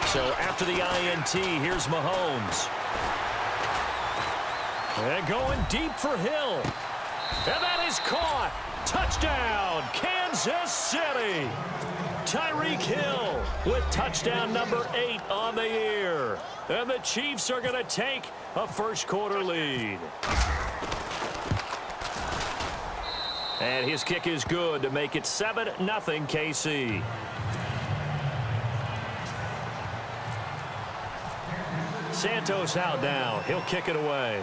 So after the INT, here's Mahomes. And going deep for Hill. And that is caught. Touchdown, Kansas City. Tyreek Hill with touchdown number 8 on the year. And the Chiefs are going to take a first-quarter lead. And his kick is good to make it 7-0 KC. Santos out now. He'll kick it away.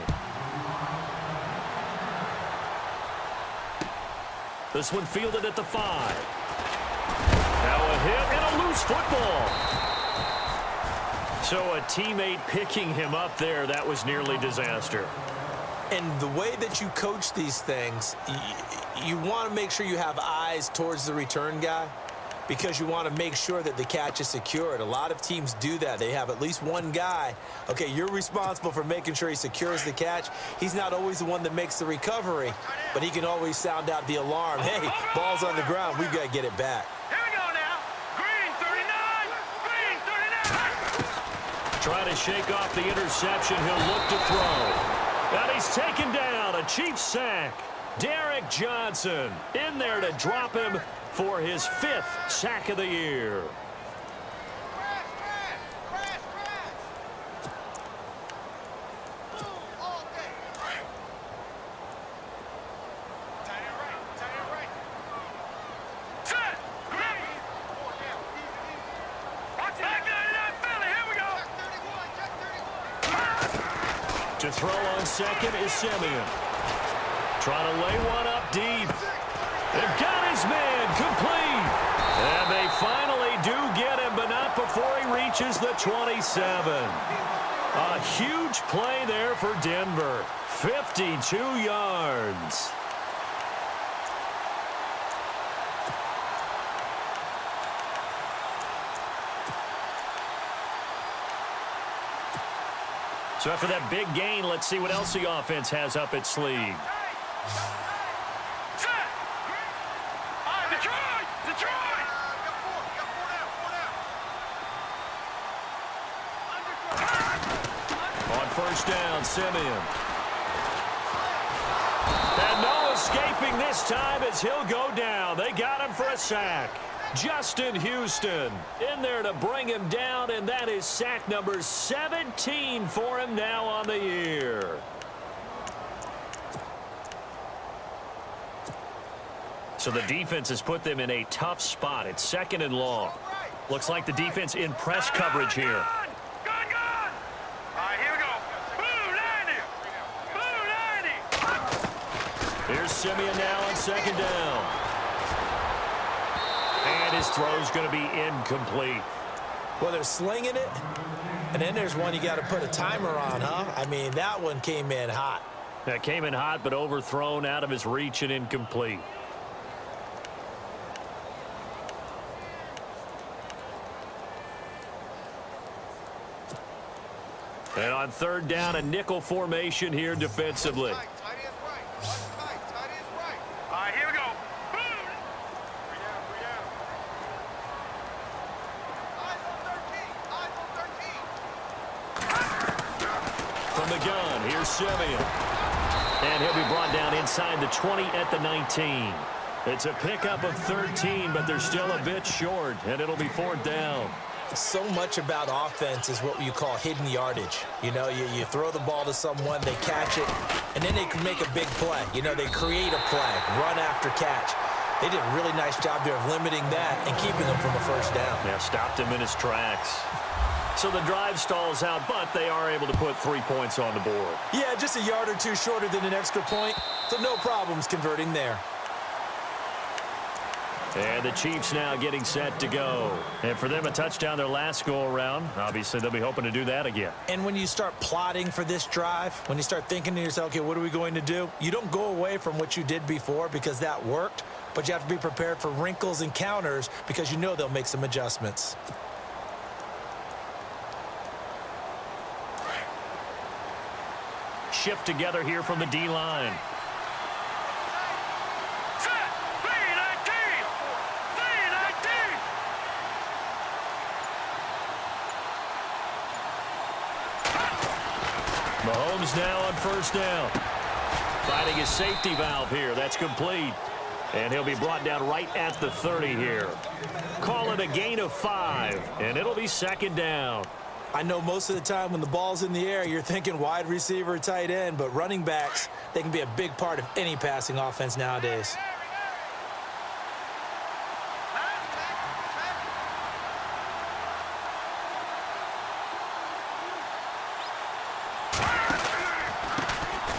This one fielded at the 5. Now a hit and a loose football. So a teammate picking him up there, that was nearly disaster. And the way that you coach these things, you want to make sure you have eyes towards the return guy because you want to make sure that the catch is secured. A lot of teams do that. They have at least one guy. Okay, you're responsible for making sure he secures the catch. He's not always the one that makes the recovery, but he can always sound out the alarm. Hey, ball's on the ground. We've got to get it back. Here we go now. Green 39. Green 39. Trying to shake off the interception. He'll look to throw. And he's taken down. A Chiefs sack. Derrick Johnson in there to drop him for his 5th sack of the year. To throw on second is Simeon. Trying to lay one up deep. They've got his man complete. And they finally do get him, but not before he reaches the 27. A huge play there for Denver. 52 yards. So after that big gain, let's see what else the offense has up its sleeve. On first down, Simeon. And no escaping this time as he'll go down. They got him for a sack. Justin Houston in there to bring him down, and that is sack number 17 for him now on the year. So the defense has put them in a tough spot. It's 2nd and long. Looks like the defense in press coverage here. Gun! All right, here we go. Blue 90. Here's Simeon now on 2nd down. And his throw's going to be incomplete. Well, they're slinging it, and then there's one you got to put a timer on, huh? I mean, that one came in hot. That came in hot, but overthrown out of his reach and incomplete. And on 3rd down, a nickel formation here defensively. All right, here we go. From the gun, here's Simeon. And he'll be brought down inside the 20 at the 19. It's a pickup of 13, but they're still a bit short, and it'll be 4th down. So much about offense is what you call hidden yardage. You know, you throw the ball to someone, they catch it, and then they can make a big play. You know, they create a play, run after catch. They did a really nice job there of limiting that and keeping him from a first down. Yeah, stopped him in his tracks. So the drive stalls out, but they are able to put 3 points on the board. Yeah, just a yard or two shorter than an extra point, so no problems converting there. And the Chiefs now getting set to go. And for them, a touchdown their last go-around. Obviously, they'll be hoping to do that again. And when you start plotting for this drive, when you start thinking to yourself, okay, what are we going to do? You don't go away from what you did before because that worked, but you have to be prepared for wrinkles and counters because you know they'll make some adjustments. Shift together here from the D-line. Mahomes now on first down. Finding his safety valve here. That's complete. And he'll be brought down right at the 30 here. Call it a gain of 5, and it'll be second down. I know most of the time when the ball's in the air, you're thinking wide receiver, tight end, but running backs, they can be a big part of any passing offense nowadays.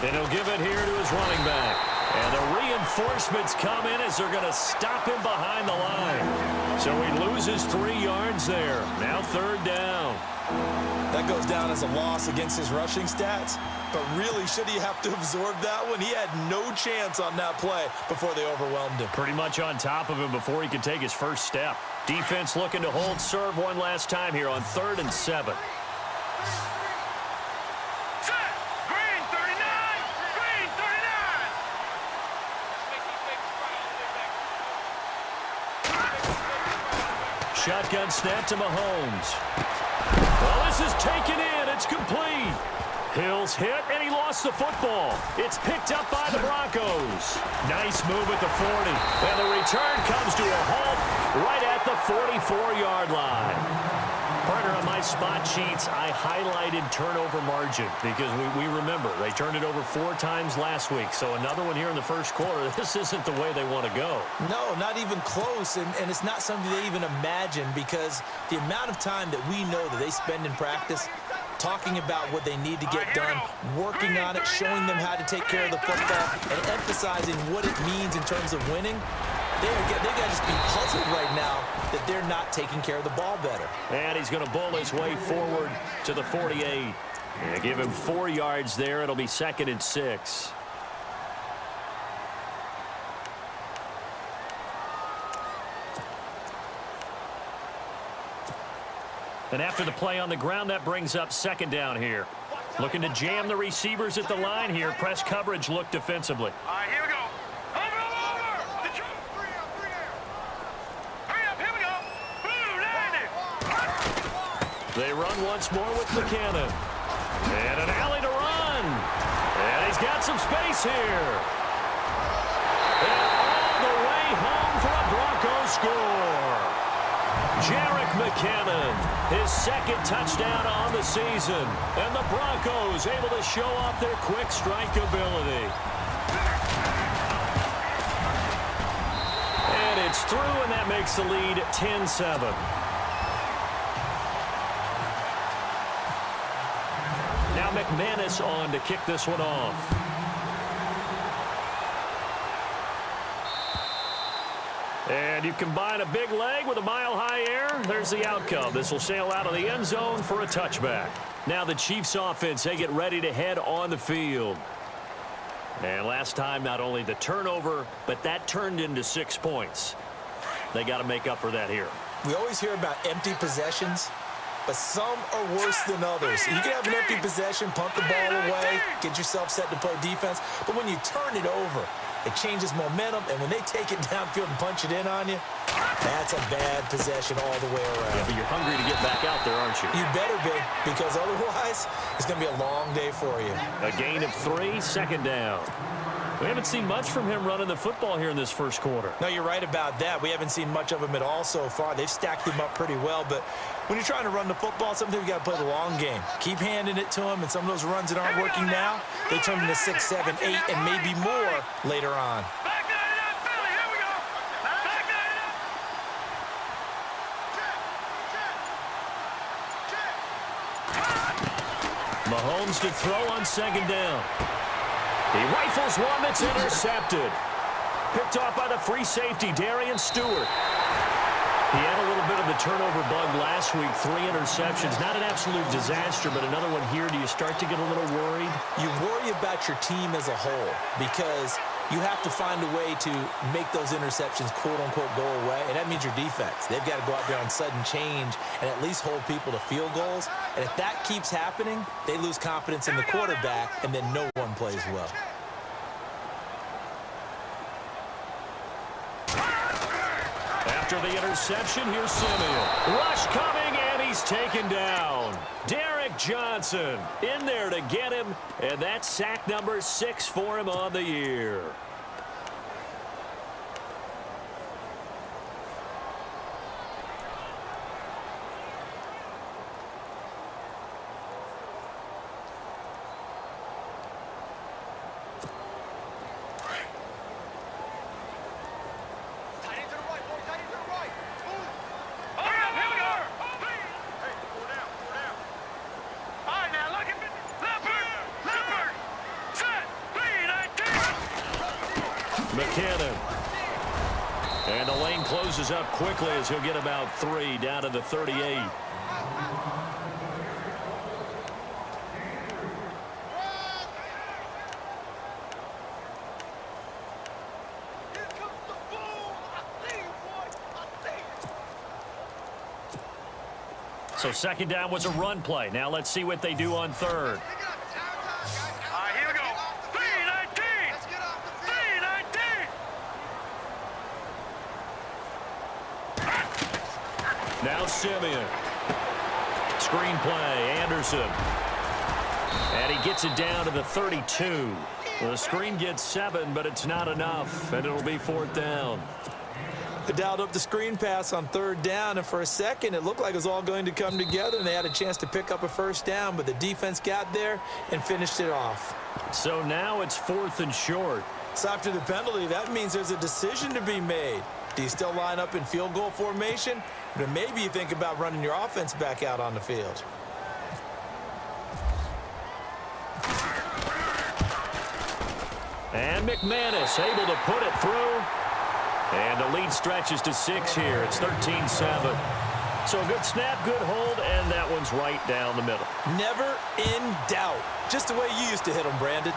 And he'll give it here to his running back. And the reinforcements come in as they're going to stop him behind the line. So he loses 3 yards there. Now third down. That goes down as a loss against his rushing stats. But really, should he have to absorb that one? He had no chance on that play before they overwhelmed him. Pretty much on top of him before he could take his first step. Defense looking to hold serve one last time here on 3rd and 7. Shotgun snap to Mahomes. Well, this is taken in. It's complete. Hill's hit, and he lost the football. It's picked up by the Broncos. Nice move at the 40. And the return comes to a halt right at the 44-yard line. Partner, on my spot sheets, I highlighted turnover margin because we remember they turned it over 4 times last week. So another one here in the first quarter. This isn't the way they want to go. No, not even close, and it's not something they even imagine because the amount of time that we know that they spend in practice talking about what they need to get done, working on it, showing them how to take care of the football, and emphasizing what it means in terms of winning. They got to just be puzzled right now that they're not taking care of the ball better. And he's going to bull his way forward to the 48. And give him 4 yards there. It'll be 2nd and 6. And after the play on the ground, that brings up 2nd down here. Looking to jam the receivers at the line here. Press coverage look defensively. All right, here we go. Over. Hurry up, here we go. Boom, landed. They run once more with McKinnon. And an alley to run. And he's got some space here. And all the way home for a Broncos score. Jerick McKinnon, his 2nd touchdown on the season. And the Broncos able to show off their quick strike ability. And it's through, and that makes the lead 10-7. Now McManus on to kick this one off. And you combine a big leg with a mile-high air, there's the outcome. This will sail out of the end zone for a touchback. Now the Chiefs offense, they get ready to head on the field. And last time, not only the turnover, but that turned into 6 points. They got to make up for that here. We always hear about empty possessions, but some are worse than others. You can have an empty possession, punt the ball away, get yourself set to play defense, but when you turn it over, it changes momentum, and when they take it downfield and punch it in on you, that's a bad possession all the way around. Yeah, but you're hungry to get back out there, aren't you? You better be, because otherwise, it's going to be a long day for you. A gain of 3, 2nd down. We haven't seen much from him running the football here in this first quarter. No, you're right about that. We haven't seen much of him at all so far. They've stacked him up pretty well, but when you're trying to run the football, sometimes you got to play the long game. Keep handing it to him, and some of those runs that aren't working now, they turn into 6, 7, 8, and maybe more later on. Back 99, Philly, here we go. Back 99. Mahomes to throw on 2nd down. He rifles one that's intercepted. Picked off by the free safety, Darian Stewart. He had a little bit of the turnover bug last week, 3 interceptions. Not an absolute disaster, but another one here. Do you start to get a little worried? You worry about your team as a whole because you have to find a way to make those interceptions, quote-unquote, go away, and that means your defense. They've got to go out there on sudden change and at least hold people to field goals. And if that keeps happening, they lose confidence in the quarterback, and then no one plays well. After the interception, here's Simeon. Rush coming, and he's taken down. Derek Johnson in there to get him, and that's sack number 6 for him on the year. McKinnon. And the lane closes up quickly as he'll get about 3 down to the 38. So second down was a run play. Now let's see what they do on third. Here we go. 3-19. 3-19. Now Simeon. Screen play, Anderson. And he gets it down to the 32. The screen gets 7, but it's not enough, and it'll be 4th down. They dialed up the screen pass on 3rd down, and for a second, it looked like it was all going to come together, and they had a chance to pick up a 1st down, but the defense got there and finished it off. So now it's 4th and short. So after the penalty, that means there's a decision to be made. Do you still line up in field goal formation? Or maybe you think about running your offense back out on the field. And McManus able to put it through. And the lead stretches to 6 here. It's 13-7. So a good snap, good hold, and that one's right down the middle. Never in doubt. Just the way you used to hit them, Brandon.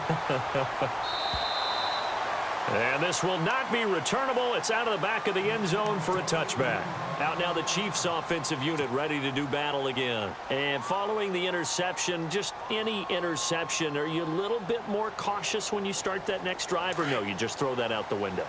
And this will not be returnable. It's out of the back of the end zone for a touchback. Out now the Chiefs offensive unit ready to do battle again. And following the interception, just any interception, are you a little bit more cautious when you start that next drive, or no, you just throw that out the window?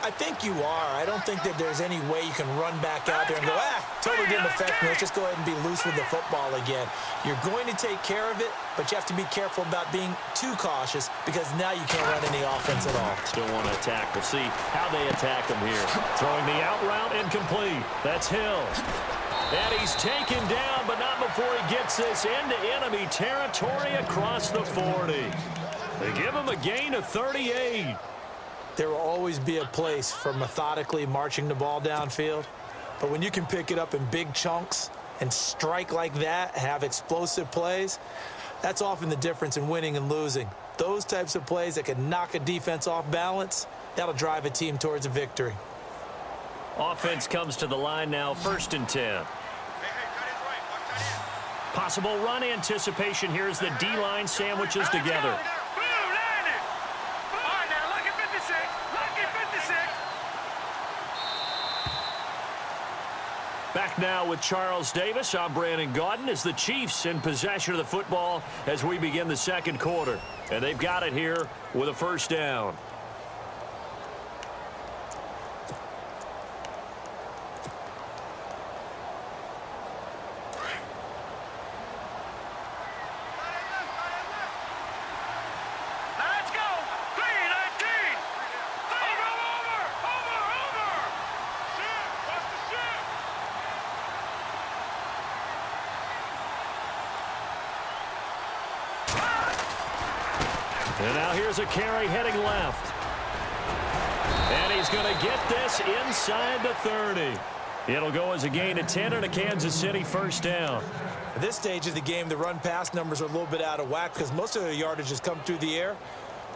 I think you are. I don't think that there's any way you can run back out there and go, totally didn't affect me. Let's just go ahead and be loose with the football again. You're going to take care of it, but you have to be careful about being too cautious because now you can't run any offense at all. Still want to attack. We'll see how they attack him here. Throwing the out route incomplete. That's Hill. And he's taken down, but not before he gets this into enemy territory across the 40. They give him a gain of 38. There will always be a place for methodically marching the ball downfield. But when you can pick it up in big chunks and strike like that, have explosive plays, that's often the difference in winning and losing. Those types of plays that can knock a defense off balance, that'll drive a team towards a victory. Offense comes to the line now, 1st and 10. Possible run anticipation. Here's the D-line sandwiches together. Back now with Charles Davis. I'm Brandon Gaudin as the Chiefs in possession of the football as we begin the second quarter. And they've got it here with a 1st down. And now here's a carry heading left. And he's going to get this inside the 30. It'll go as a gain of 10 and a Kansas City 1st down. At this stage of the game, the run-pass numbers are a little bit out of whack because most of their yardage has come through the air.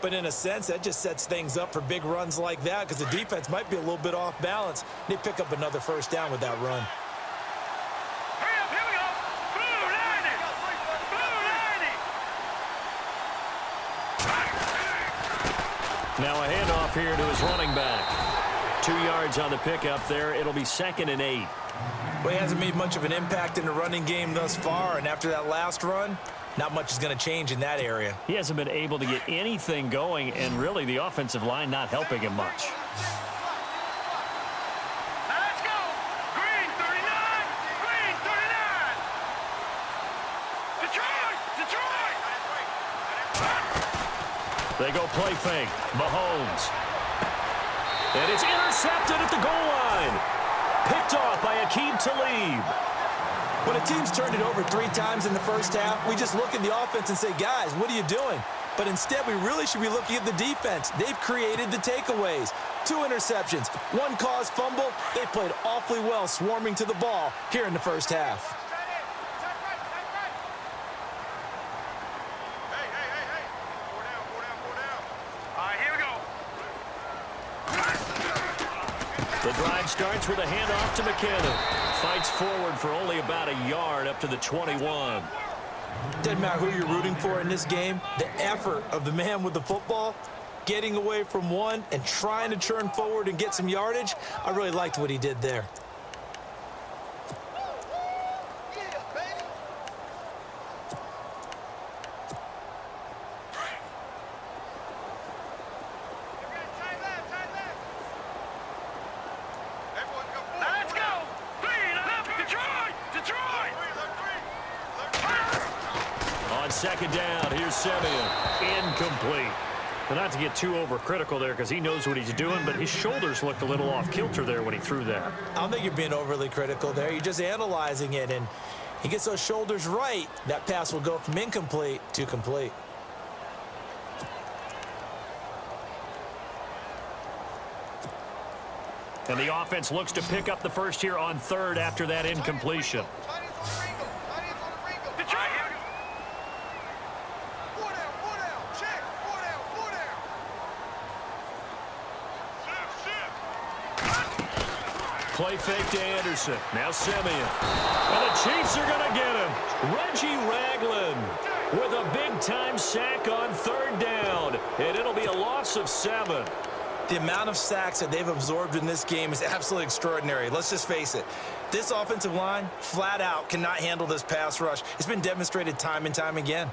But in a sense, that just sets things up for big runs like that because the defense might be a little bit off balance. They pick up another 1st down with that run. Now a handoff here to his running back. 2 yards on the pickup there. It'll be 2nd and 8. Well, he hasn't made much of an impact in the running game thus far, and after that last run, not much is going to change in that area. He hasn't been able to get anything going, and really the offensive line not helping him much. Let's go! Green 39! Green 39! They go play fake. Mahomes. And it's intercepted at the goal line. Picked off by Aqib Talib. When a team's turned it over 3 times in the first half, we just look at the offense and say, guys, what are you doing? But instead, we really should be looking at the defense. They've created the takeaways. 2 interceptions, 1 caused fumble. They played awfully well swarming to the ball here in the first half. The drive starts with a handoff to McKinnon. Fights forward for only about a yard up to the 21. Doesn't matter who you're rooting for in this game. The effort of the man with the football, getting away from one and trying to turn forward and get some yardage, I really liked what he did there. Second down, here's Simeon. Incomplete. But not to get too overcritical there because he knows what he's doing, but his shoulders looked a little off kilter there when he threw that. I don't think you're being overly critical there. You're just analyzing it, and he gets those shoulders right. That pass will go from incomplete to complete. And the offense looks to pick up the first here on 3rd after that incompletion. Play fake to Anderson. Now Simeon. And the Chiefs are going to get him. Reggie Ragland with a big-time sack on 3rd down. And it'll be a loss of 7. The amount of sacks that they've absorbed in this game is absolutely extraordinary. Let's just face it. This offensive line, flat out, cannot handle this pass rush. It's been demonstrated time and time again.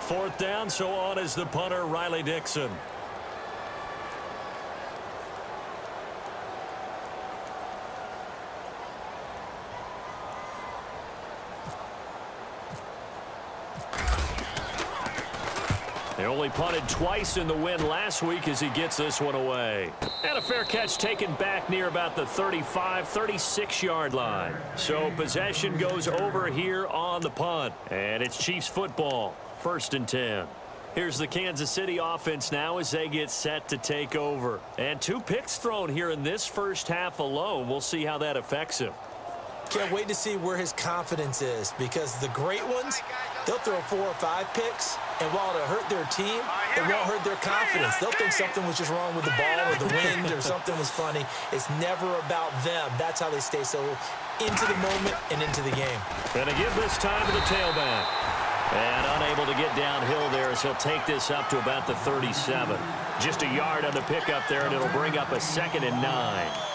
4th down, so on is the punter, Riley Dixon. They only punted twice in the win last week as he gets this one away. And a fair catch taken back near about the 35, 36-yard line. So possession goes over here on the punt. And it's Chiefs football, 1st and 10. Here's the Kansas City offense now as they get set to take over. And 2 picks thrown here in this first half alone. We'll see how that affects him. Can't wait to see where his confidence is, because the great ones, they'll throw 4 or 5 picks, and while it'll hurt their team, it won't hurt their confidence. They'll think something was just wrong with the ball or the wind or something was funny. It's never about them. That's how they stay so into the moment and into the game. And to give this time to the tailback. And unable to get downhill there as he'll take this up to about the 37. Just a yard on the pickup there, and it'll bring up a 2nd and 9.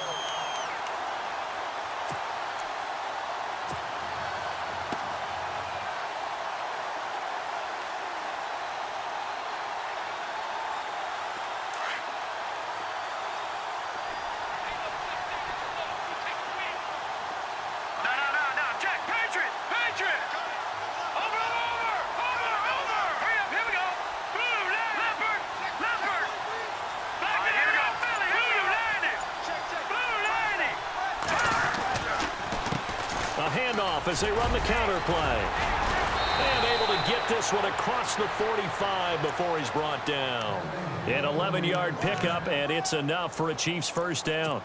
As they run the counter play. And able to get this one across the 45 before he's brought down. An 11-yard pickup, and it's enough for a Chiefs 1st down.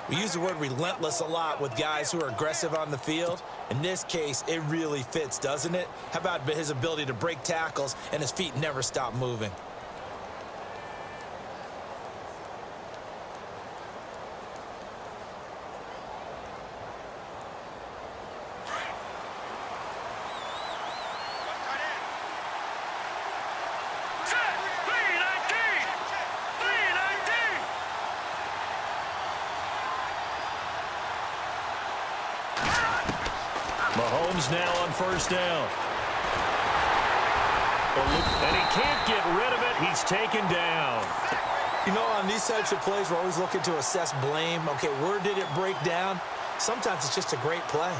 We use the word relentless a lot with guys who are aggressive on the field. In this case, it really fits, doesn't it? How about his ability to break tackles and his feet never stop moving? Mahomes now on 1st down. And he can't get rid of it. He's taken down. You know, on these types of plays, we're always looking to assess blame. Okay, where did it break down? Sometimes it's just a great play.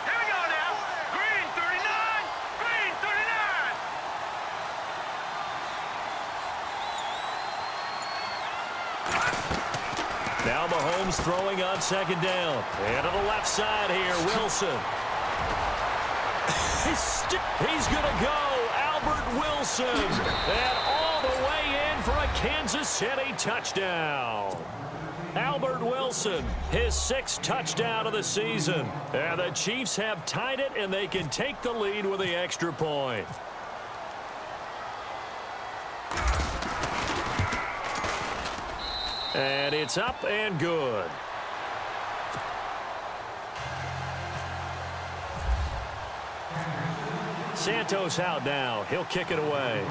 Here we go now. Green 39. Green 39. Now Mahomes throwing on second down. And to the left side here, Wilson. He's going to go. Albert Wilson. And all the way in for a Kansas City touchdown. Albert Wilson, his 6th touchdown of the season. And the Chiefs have tied it, and they can take the lead with the extra point. And it's up and good. Santos out now. He'll kick it away.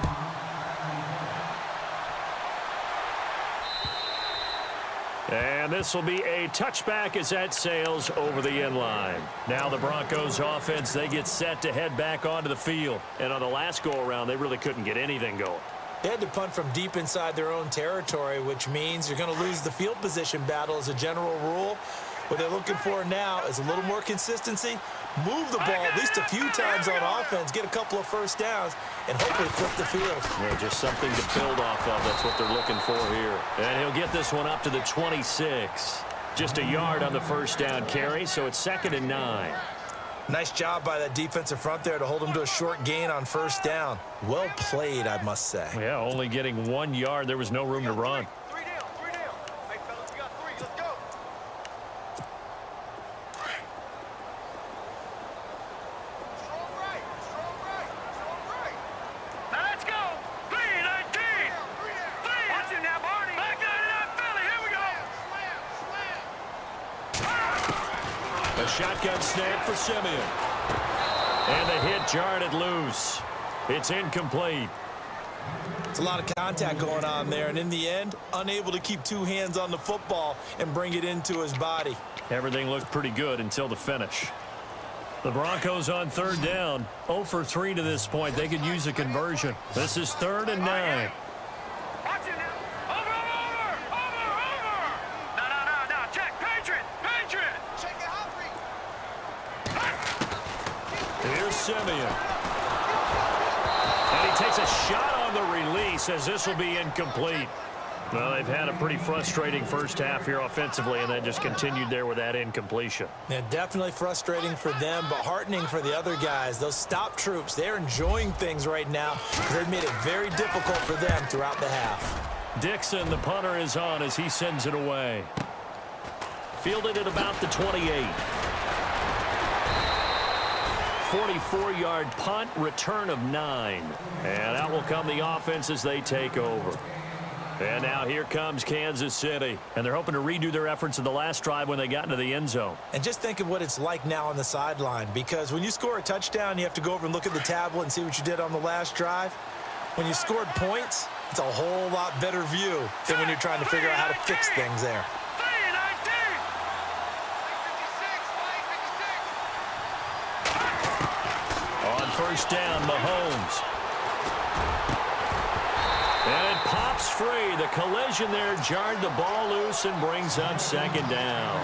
And this will be a touchback as that sails over the end line. Now the Broncos offense, they get set to head back onto the field. And on the last go-around, they really couldn't get anything going. They had to punt from deep inside their own territory, which means you're going to lose the field position battle as a general rule. What they're looking for now is a little more consistency, move the ball at least a few times on offense, get a couple of first downs, and hopefully flip the field. Yeah, just something to build off of. That's what they're looking for here. And he'll get this one up to the 26. Just a yard on the first down carry, so it's 2nd and 9. Nice job by that defensive front there to hold them to a short gain on first down. Well played, I must say. Yeah, only getting 1 yard. There was no room to run. Three down. Hey, fellas, we got 3. Let's go. Strong right. Now let's go. 3-19. Watch it now, Barney. Back 99 Philly. Here we go. A shotgun snap for Simeon. And the hit jarred it loose. It's incomplete. It's a lot of contact going on there, and in the end, unable to keep 2 hands on the football and bring it into his body. Everything looked pretty good until the finish. The Broncos on 3rd down. 0 for 3 to this point. They could use a conversion. This is 3rd and 9. Watch it now. Over. No. Check. Patriot. Check it, Humphrey. Here's Simeon. And he takes a shot on the release as this will be incomplete. Well, they've had a pretty frustrating first half here offensively, and then just continued there with that incompletion. Yeah, definitely frustrating for them, but heartening for the other guys. Those stop troops, they're enjoying things right now. They've made it very difficult for them throughout the half. Dixon, the punter, is on as he sends it away. Fielded at about the 28. 44-yard punt, return of 9. And out will come the offense as they take over. And now here comes Kansas City. And they're hoping to redo their efforts in the last drive when they got into the end zone. And just think of what it's like now on the sideline, because when you score a touchdown, you have to go over and look at the tablet and see what you did on the last drive. When you scored points, it's a whole lot better view than when you're trying to figure out how to fix things there. 3-19. On first down, Mahomes. And it pops free. The collision there jarred the ball loose and brings up 2nd down.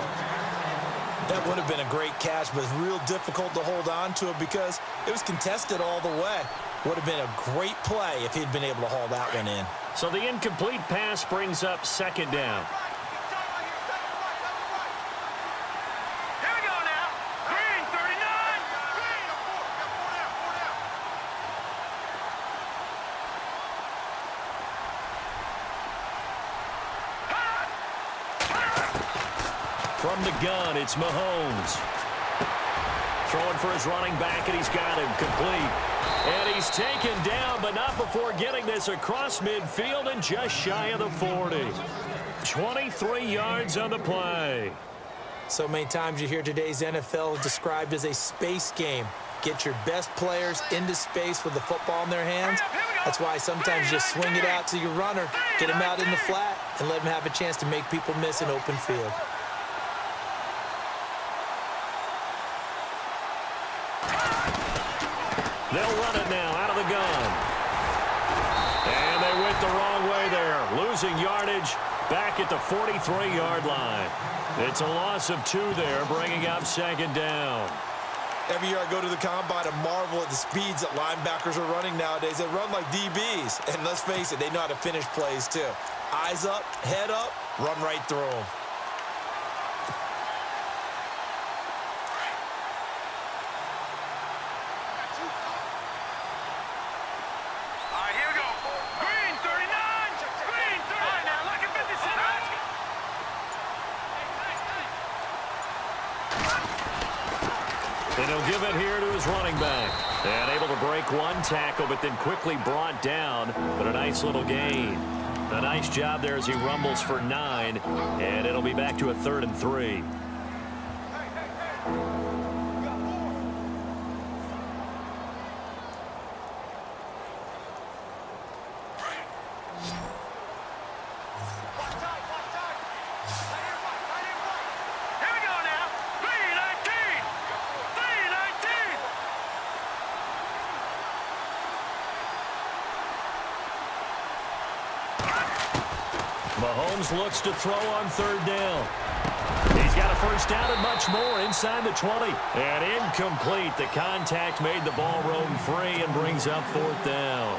That would have been a great catch, but it's real difficult to hold on to it because it was contested all the way. Would have been a great play if he'd been able to haul that one in. So the incomplete pass brings up 2nd down. Here we go now. Green 39. From the gun, it's Mahomes. Throwing for his running back, and he's got him complete. And he's taken down, but not before getting this across midfield and just shy of the 40. 23 yards on the play. So many times you hear today's NFL described as a space game. Get your best players into space with the football in their hands. That's why sometimes you just swing it out to your runner, get him out in the flat, and let him have a chance to make people miss an open field. They'll run it now out of the gun. And they went the wrong way there, losing yardage back at the 43-yard line. It's a loss of 2 there, bringing up second down. Every year I go to the combine and marvel at the speeds that linebackers are running nowadays. They run like DBs. And let's face it, they know how to finish plays too. Eyes up, head up, run right through them. All right, here we go. Green 39. Green 39. All right, now, look at 57. And he'll give it here to his running back. And able to break one tackle, but then quickly brought down. But a nice little gain. A nice job there as he rumbles for 9. And it'll be back to a 3rd and 3. Mahomes looks to throw on 3rd down. He's got a first down and much more inside the 20. And incomplete. The contact made the ball roam free and brings up 4th down.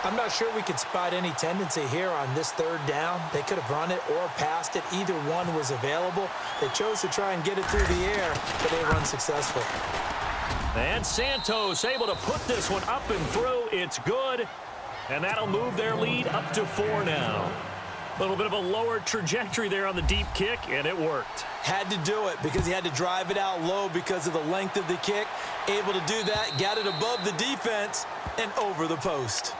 I'm not sure we could spot any tendency here on this 3rd down. They could have run it or passed it. Either one was available. They chose to try and get it through the air, but they were unsuccessful. And Santos able to put this one up and through. It's good. And that'll move their lead up to 4 now. A little bit of a lower trajectory there on the deep kick, and it worked. Had to do it because he had to drive it out low because of the length of the kick. Able to do that, got it above the defense, and over the post.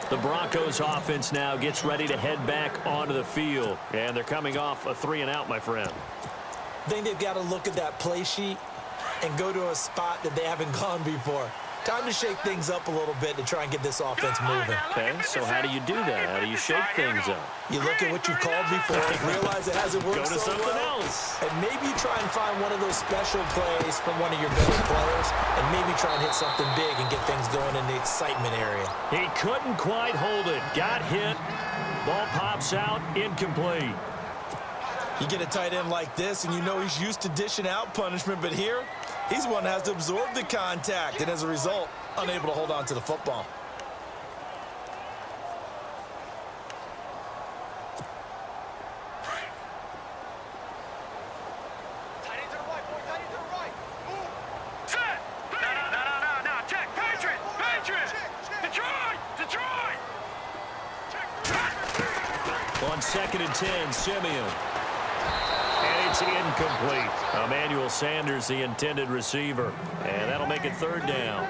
The Broncos offense now gets ready to head back onto the field. And they're coming off a 3-and-out, my friend. I think they've got to look at that play sheet and go to a spot that they haven't gone before. Time to shake things up a little bit to try and get this offense moving. Okay, so how do you do that? How do you shake things up? You look at what you've called before, realize it hasn't worked Go to so something well, else. and maybe try and find one of those special plays from one of your better players, and maybe try and hit something big and get things going in the excitement area. He couldn't quite hold it. Got hit. Ball pops out. Incomplete. You get a tight end like this, and you know he's used to dishing out punishment, but here, he's the one that has to absorb the contact, and as a result, unable to hold on to the football. Set. No. Check. Patriots. Detroit. On 2nd and 10, Simeon. And it's incomplete. Emmanuel Sanders, the intended receiver. And that'll make it 3rd down.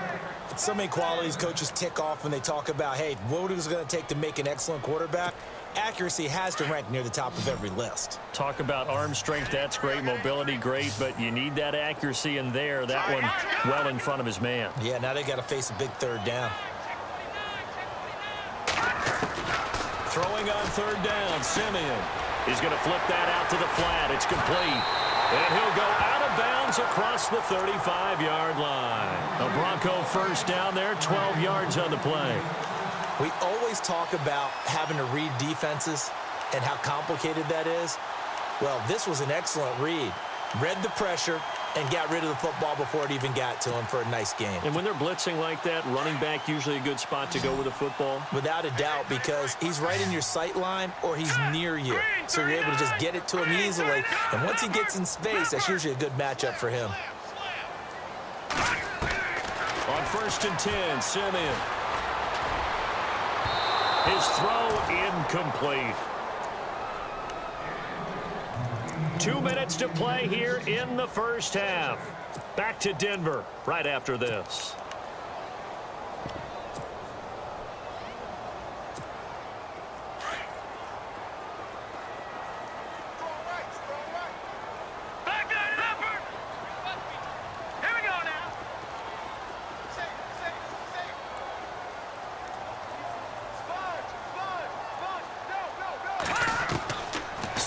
So many qualities coaches tick off when they talk about, hey, what is it going to take to make an excellent quarterback? Accuracy has to rank near the top of every list. Talk about arm strength, that's great. Mobility, great. But you need that accuracy in there. That one well in front of his man. Yeah, now they got to face a big 3rd down. Throwing on 3rd down, Simeon. He's going to flip that out to the flat. It's complete. And he'll go out of bounds across the 35-yard line. A Bronco first down there, 12 yards on the play. We always talk about having to read defenses and how complicated that is. Well, this was an excellent read. Read the pressure and got rid of the football before it even got to him for a nice game. And when they're blitzing like that, running back usually a good spot to go with the football. Without a doubt, because he's right in your sight line or he's near you. So you're able to just get it to him easily. And once he gets in space, that's usually a good matchup for him. On 1st and 10, Simeon. His throw incomplete. 2 minutes to play here in the first half. Back to Denver right after this. Here we go now.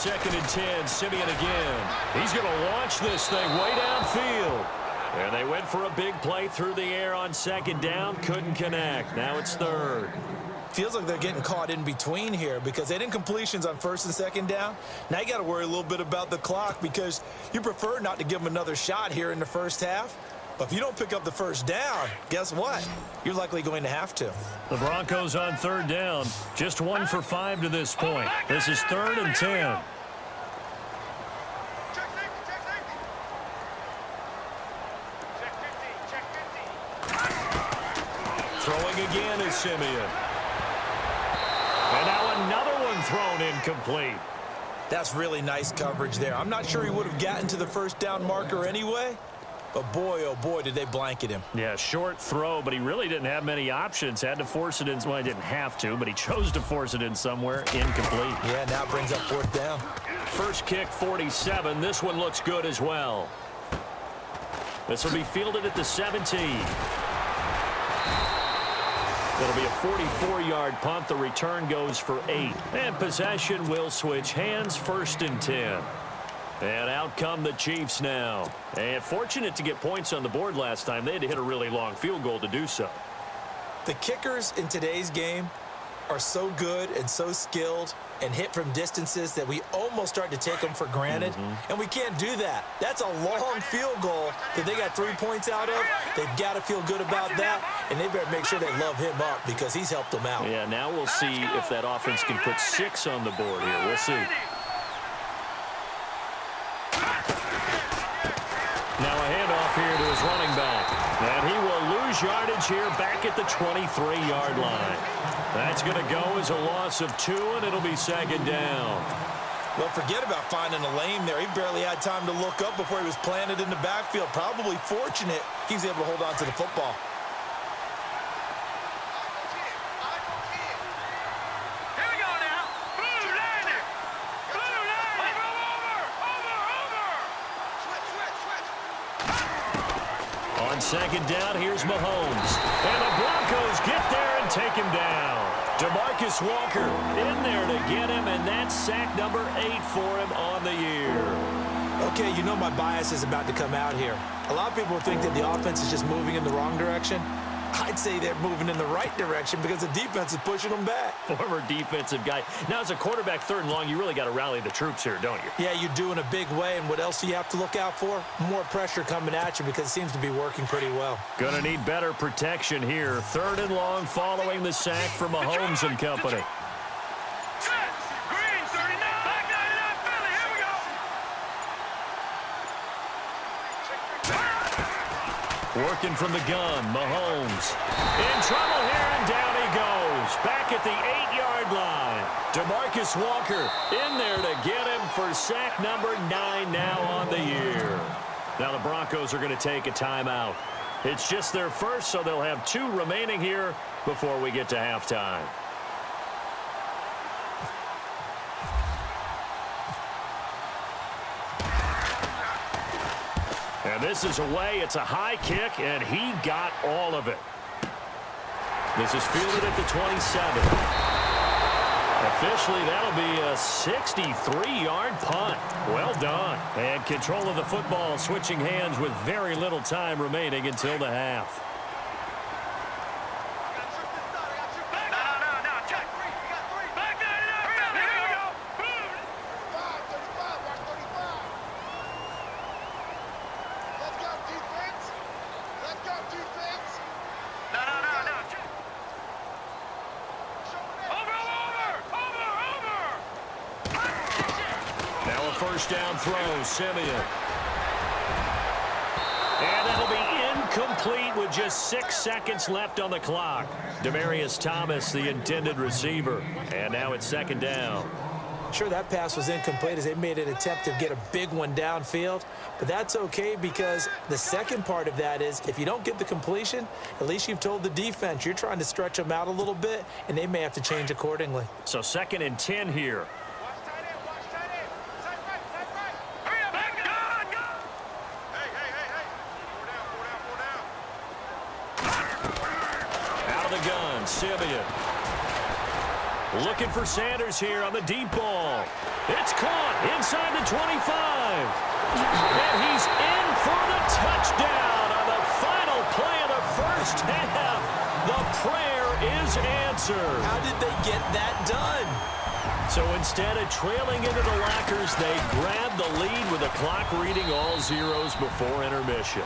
2nd and 10, Simeon again. He's going to launch this thing way downfield. And they went for a big play through the air on second down. Couldn't connect. Now it's third. Feels like they're getting caught in between here because they didn't completions on first and second down. Now you got to worry a little bit about the clock because you prefer not to give them another shot here in the first half. But if you don't pick up the first down, guess what? You're likely going to have to. The Broncos on third down. Just 1 for 5 to this point. This is 3rd and 10. Throwing again is Simeon. And now another one thrown incomplete. That's really nice coverage there. I'm not sure he would have gotten to the first down marker anyway, but boy, oh boy, did they blanket him. Yeah, short throw, but he really didn't have many options. Had to force it in. Well, he didn't have to, but he chose to force it in somewhere. Incomplete. Yeah, now it brings up 4th down. First kick, 47. This one looks good as well. This will be fielded at the 17. It'll be a 44-yard punt. The return goes for 8. And possession will switch hands, 1st and 10. And out come the Chiefs now. And fortunate to get points on the board last time. They had to hit a really long field goal to do so. The kickers in today's game are so good and so skilled and hit from distances that we almost start to take them for granted. And we can't do that. That's a long field goal that they got 3 points out of. They've got to feel good about that, and they better make sure they love him up because he's helped them out. Yeah, now we'll see if that offense can put 6 on the board here. We'll see. Now a handoff here to his running back. And he will lose yardage here back at the 23-yard line. That's going to go as a loss of 2, and it'll be 2nd down. Well, forget about finding a lane there. He barely had time to look up before he was planted in the backfield. Probably fortunate he was able to hold on to the football. Here we go now. Blue line it. Blue line. Over. On 2nd down, here's Mahomes. And the Broncos get there and take him down. Demarcus Walker in there to get him, and that's sack number 8 for him on the year. Okay, you know my bias is about to come out here. A lot of people think that the offense is just moving in the wrong direction. I'd say they're moving in the right direction because the defense is pushing them back. Former defensive guy. Now, as a quarterback 3rd and long, you really got to rally the troops here, don't you? Yeah, you do in a big way, and what else do you have to look out for? More pressure coming at you because it seems to be working pretty well. Gonna need better protection here. 3rd and long following the sack from Mahomes and company. Green 39. Back 99 Philly. Here we go. Working from the gun, Mahomes. In trouble here, and down he goes. Back at the 8-yard line. Demarcus Walker in there to get him for sack number 9 now on the year. Now the Broncos are going to take a timeout. It's just their first, so they'll have 2 remaining here before we get to halftime. And this is away. It's a high kick, and he got all of it. This is fielded at the 27. Officially, that'll be a 63-yard punt. Well done. And control of the football switching hands with very little time remaining until the half. No. Check. Back 99 Philly. Here we go. No. Check. Over. Now a first down throw, Simeon. And that'll be incomplete with just 6 seconds left on the clock. Demaryius Thomas, the intended receiver. And now it's 2nd down. Sure, that pass was incomplete as they made an attempt to get a big one downfield, but that's okay because the second part of that is if you don't get the completion, at least you've told the defense you're trying to stretch them out a little bit, and they may have to change accordingly. So 2nd and 10 here. Hurry up. Back up. Out of the gun, Simeon. Looking for Sanders here on the deep ball. It's caught inside the 25. And he's in for the touchdown first half. The prayer is answered. How did they get that done? So instead of trailing into the lockers, they grab the lead with the clock reading all zeros before intermission.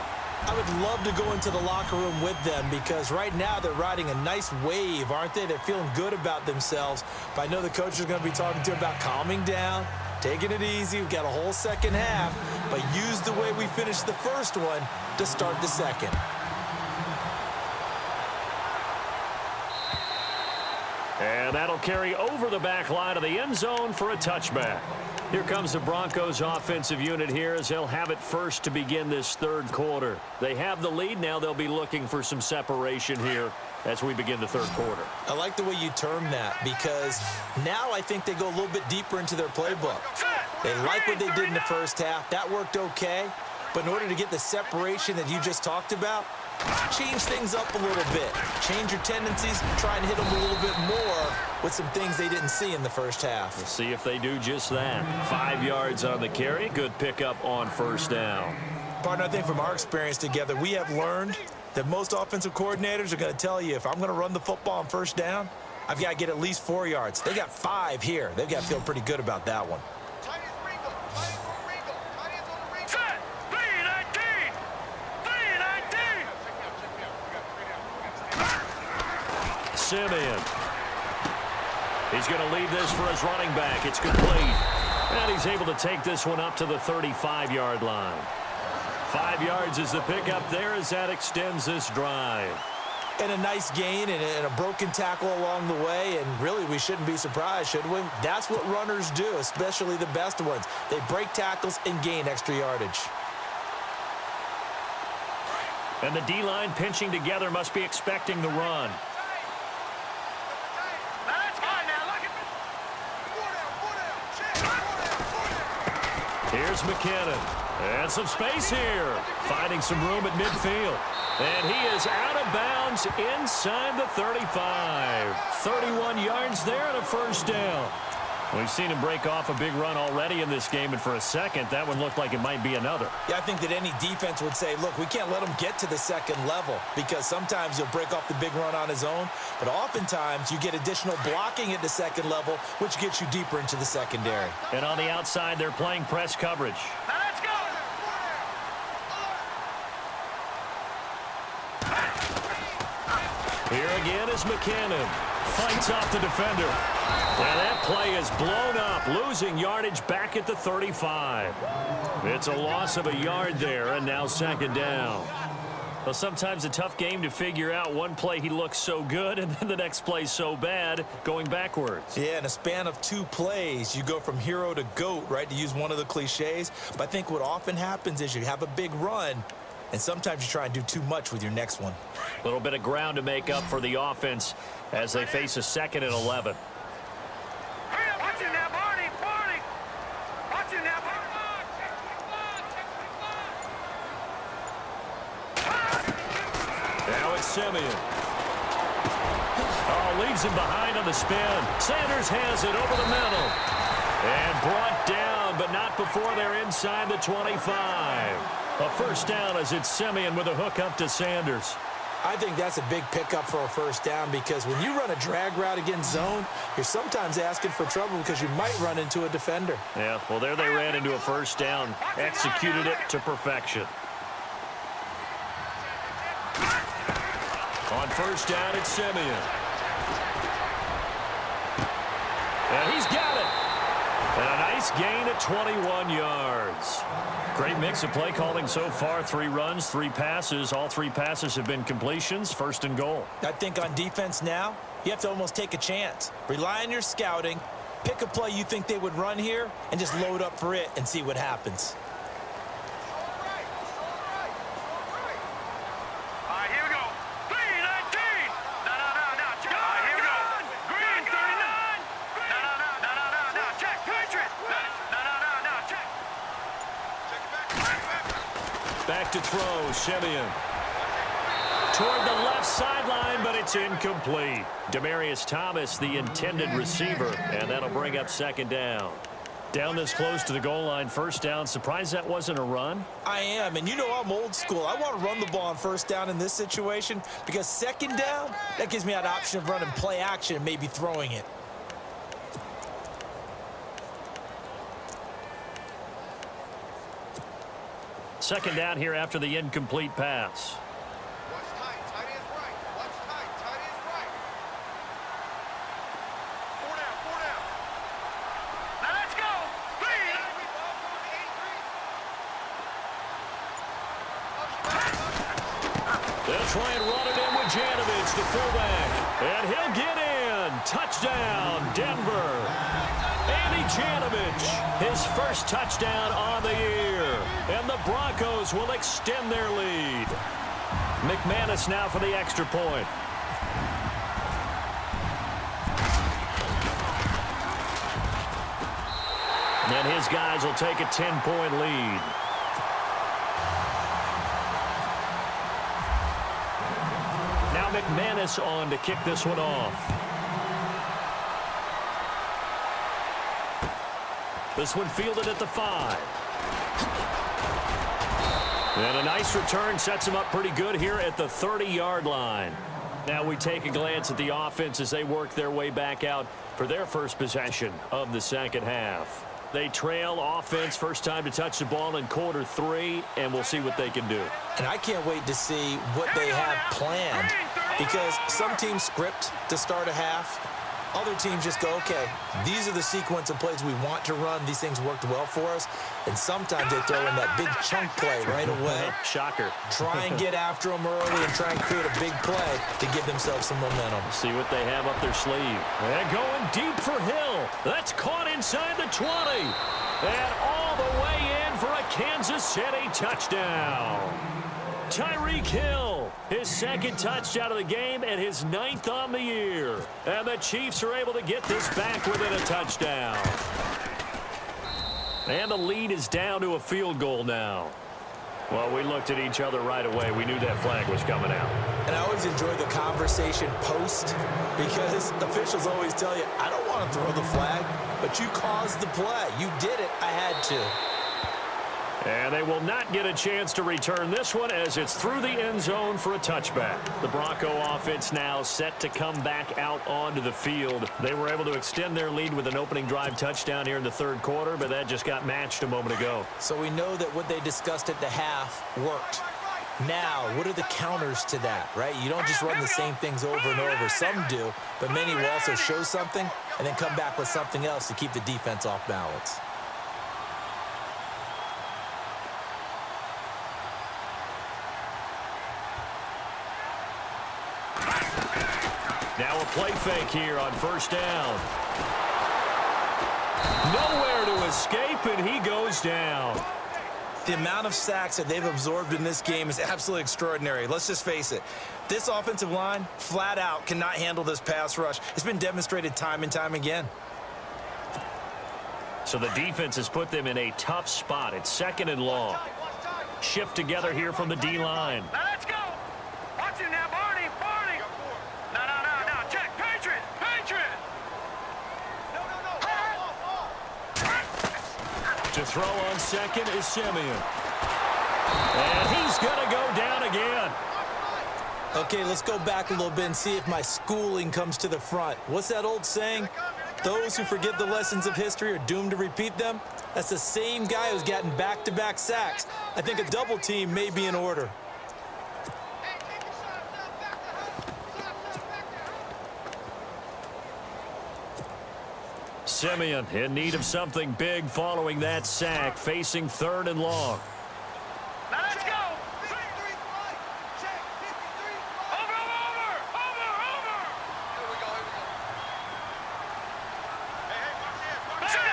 I would love to go into the locker room with them because right now they're riding a nice wave, aren't they? They're feeling good about themselves. But I know the coach is going to be talking to them about calming down, taking it easy. We've got a whole second half, but use the way we finished the first one to start the second. And that'll carry over the back line of the end zone for a touchback. Here comes the Broncos offensive unit here as they'll have it first to begin this third quarter. They have the lead. Now they'll be looking for some separation here as we begin the third quarter. I like the way you term that because now I think they go a little bit deeper into their playbook. They like what they did in the first half. That worked okay. But in order to get the separation that you just talked about, change things up a little bit. Change your tendencies, try and hit them a little bit more with some things they didn't see in the first half. We'll see if they do just that. 5 yards on the carry. Good pickup on first down. Partner, I think from our experience together, we have learned that most offensive coordinators are going to tell you if I'm going to run the football on first down, I've got to get at least 4 yards. They got 5 here. They've got to feel pretty good about that one. Simeon. He's going to lead this for his running back. It's complete. And he's able to take this one up to the 35-yard line. 5 yards is the pickup there as that extends this drive. And a nice gain and a broken tackle along the way. And really, we shouldn't be surprised, should we? That's what runners do, especially the best ones. They break tackles and gain extra yardage. And the D-line pinching together must be expecting the run. Here's McKinnon. And some space here. Finding some room at midfield. And he is out of bounds inside the 35. 31 yards there and a first down. We've seen him break off a big run already in this game, and for a second, that one looked like it might be another. Yeah, I think that any defense would say, look, we can't let him get to the second level because sometimes he'll break off the big run on his own, but oftentimes you get additional blocking at the second level, which gets you deeper into the secondary. And on the outside, they're playing press coverage. Now let's go! Here again is McKinnon. Fights off the defender. And that play is blown up, losing yardage back at the 35. It's a loss of a yard there, and now second down. Well, sometimes a tough game to figure out. One play he looks so good, and then the next play so bad, going backwards. Yeah, in a span of 2 plays, you go from hero to GOAT, right, to use one of the cliches. But I think what often happens is you have a big run, and sometimes you try and do too much with your next one. A little bit of ground to make up for the offense as they face a 2nd and 11. Watch it now, Barney! Barney! Watch it now, Barney! Now it's Simeon. Oh, leaves him behind on the spin. Sanders has it over the middle. And brought down, but not before they're inside the 25. A first down as it's Simeon with a hook up to Sanders. I think that's a big pickup for a first down because when you run a drag route against zone, you're sometimes asking for trouble because you might run into a defender. Yeah, well, there they ran into a first down, executed it to perfection. On first down, it's Simeon. And he's got it. And a nice gain at 21 yards. Great mix of play calling so far. 3 runs, 3 passes. All 3 passes have been completions. First and goal. I think on defense now, you have to almost take a chance. Rely on your scouting. Pick a play you think they would run here and just load up for it and see what happens. All right, here we go. 319! No. Check. All right, here we go. Green 39! No. Check. Patriot! No. Check. Back to throw, Simeon. Toward the left sideline, but it's incomplete. Demaryius Thomas, the intended receiver, and that'll bring up second down. Down this close to the goal line, first down. Surprised that wasn't a run? I am, and you know I'm old school. I want to run the ball on first down in this situation because second down, that gives me that option of running play action and maybe throwing it. Second down here after the incomplete pass. Watch tight. Tight end's right. Watch tight. Tight end's right. 4 down. 4 down. Now let's go. Speed. They'll try and run it in with Janovich, the fullback. And he'll get in. Touchdown, Denver. Andy Janovich, his first touchdown on the year. And the Broncos will extend their lead. McManus now for the extra point. And his guys will take a 10-point lead. Now McManus on to kick this one off. This one fielded at the 5. And a nice return sets him up pretty good here at the 30-yard line. Now we take a glance at the offense as they work their way back out for their first possession of the second half. They trail offense, first time to touch the ball in quarter 3, and we'll see what they can do. And I can't wait to see what they have planned because some teams script to start a half. Other teams just go, okay, these are the sequence of plays we want to run. These things worked well for us. And sometimes they throw in that big chunk play right away. Shocker. Try and get after them early and try and create a big play to give themselves some momentum. See what they have up their sleeve. And going deep for Hill. That's caught inside the 20. And all the way in for a Kansas City touchdown. Tyreek Hill, his second touchdown of the game and his 9th on the year. And the Chiefs are able to get this back within a touchdown. And the lead is down to a field goal now. Well, we looked at each other right away. We knew that flag was coming out. And I always enjoy the conversation post because officials always tell you, I don't want to throw the flag, but you caused the play. You did it. I had to. And they will not get a chance to return this one as it's through the end zone for a touchback. The Bronco offense now set to come back out onto the field. They were able to extend their lead with an opening drive touchdown here in the third quarter, but that just got matched a moment ago. So we know that what they discussed at the half worked. Now, what are the counters to that, right? You don't just run the same things over and over. Some do, but many will also show something and then come back with something else to keep the defense off balance. Now a play fake here on first down. Nowhere to escape, and he goes down. The amount of sacks that they've absorbed in this game is absolutely extraordinary. Let's just face it. This offensive line, flat out, cannot handle this pass rush. It's been demonstrated time and time again. So the defense has put them in a tough spot. It's second and long. Shift together here from the D-line. Now let's go. Watch him now, Barney. Barney. No. Check. Patriot. Patriot. No. To throw on second is Simeon. And he's going to go down again. Okay, let's go back a little bit and see if my schooling comes to the front. What's that old saying? Those who forget the lessons of history are doomed to repeat them. That's the same guy who's gotten back-to-back sacks. I think a double team may be in order. Simeon in need of something big following that sack, facing third and long. Now let's go. Over. Here we go. Hey, watch this.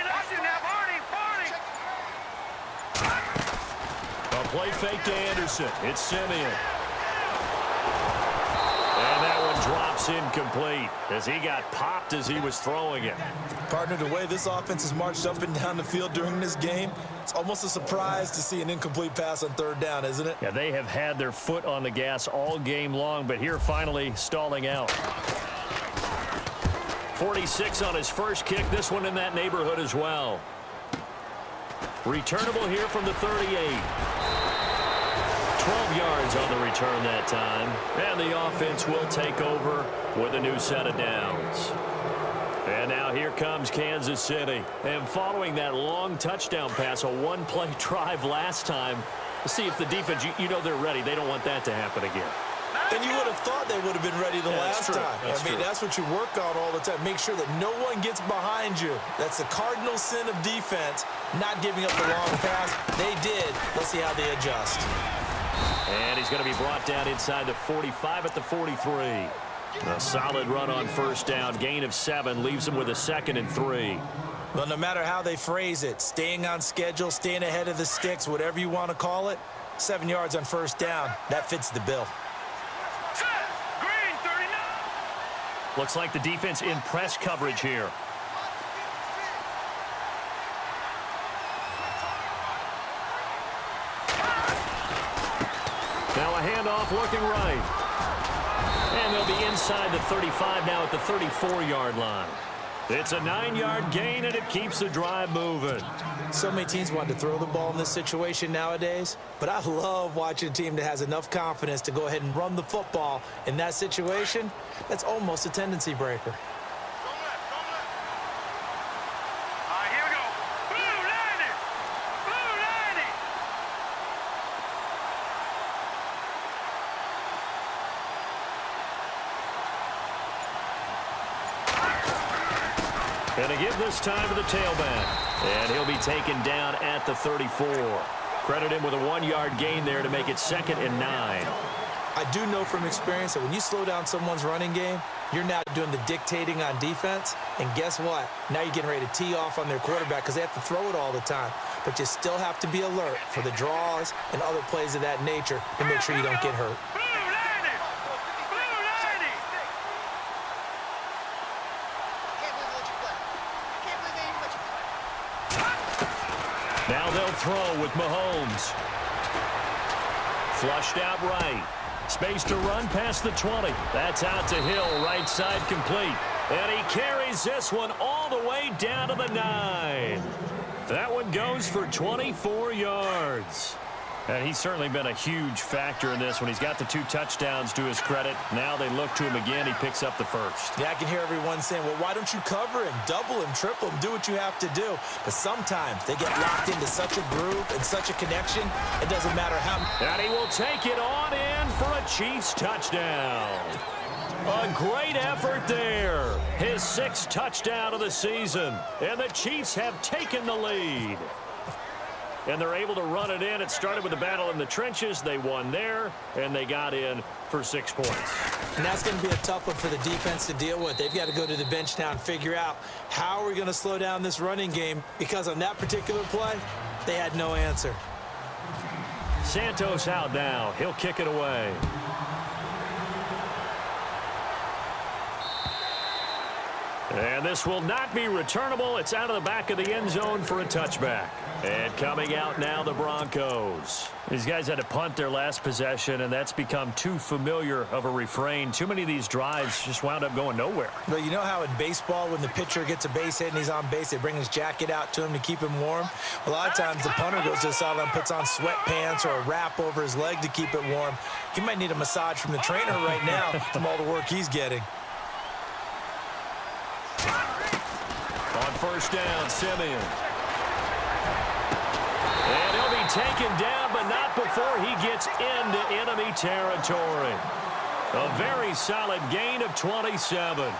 Watch him now, Barney. A play fake to Anderson. It's Simeon. And that one drops incomplete as he got popped as he was throwing it. Partner, the way this offense has marched up and down the field during this game, it's almost a surprise to see an incomplete pass on third down, isn't it? Yeah, they have had their foot on the gas all game long, but here finally stalling out. 46 on his first kick. This one in that neighborhood as well. Returnable here from the 38. 12 yards on the return that time. And the offense will take over with a new set of downs. And now here comes Kansas City. And following that long touchdown pass, a one-play drive last time, let's see if the defense, you know they're ready. They don't want that to happen again. And you would have thought they would have been ready the last time. I mean, that's what you work on all the time. Make sure that no one gets behind you. That's the cardinal sin of defense, not giving up the long pass. They did. Let's see how they adjust. And he's going to be brought down inside the 45 at the 43. A solid run on first down. Gain of 7 leaves him with a 2nd and 3. Well, no matter how they phrase it, staying on schedule, staying ahead of the sticks, whatever you want to call it, 7 yards on first down, that fits the bill. Green 39. Looks like the defense in press coverage here. Now a handoff looking right. And they'll be inside the 35 now at the 34-yard line. It's a 9-yard gain, and it keeps the drive moving. So many teams want to throw the ball in this situation nowadays, but I love watching a team that has enough confidence to go ahead and run the football in that situation. That's almost a tendency breaker. All right, here we go. Blue 90. Blue 90. And to give this time to the tailback. And he'll be taken down at the 34. Credit him with a 1-yard gain there to make it 2nd and 9. I do know from experience that when you slow down someone's running game, you're now doing the dictating on defense. And guess what? Now you're getting ready to tee off on their quarterback because they have to throw it all the time. But you still have to be alert for the draws and other plays of that nature to make sure you don't get hurt. Blue 90. Blue 90. Now they'll throw with Mahomes. Flushed out right. Space to run past the 20. That's out to Hill, right side complete. And he carries this one all the way down to the 9. That one goes for 24 yards. And he's certainly been a huge factor in this one. He's got the 2 touchdowns to his credit. Now they look to him again. He picks up the first. Yeah, I can hear everyone saying, well, why don't you cover him, double him, triple him, do what you have to do. But sometimes they get locked into such a groove and such a connection, it doesn't matter how. And he will take it on in for a Chiefs touchdown. A great effort there. His 6th touchdown of the season. And the Chiefs have taken the lead. And they're able to run it in. It started with a battle in the trenches. They won there, and they got in for 6 points. And that's going to be a tough one for the defense to deal with. They've got to go to the bench now and figure out how are we going to slow down this running game, because on that particular play, they had no answer. Santos out now. He'll kick it away. And this will not be returnable. It's out of the back of the end zone for a touchback. And coming out now, the Broncos. These guys had to punt their last possession, and that's become too familiar of a refrain. Too many of these drives just wound up going nowhere. But you know how in baseball, when the pitcher gets a base hit and he's on base, they bring his jacket out to him to keep him warm? A lot of times the punter goes to the sideline, puts on sweatpants or a wrap over his leg to keep it warm. He might need a massage from the trainer right now from all the work he's getting. On first down, Simeon. And he'll be taken down, but not before he gets into enemy territory. A very solid gain of 27.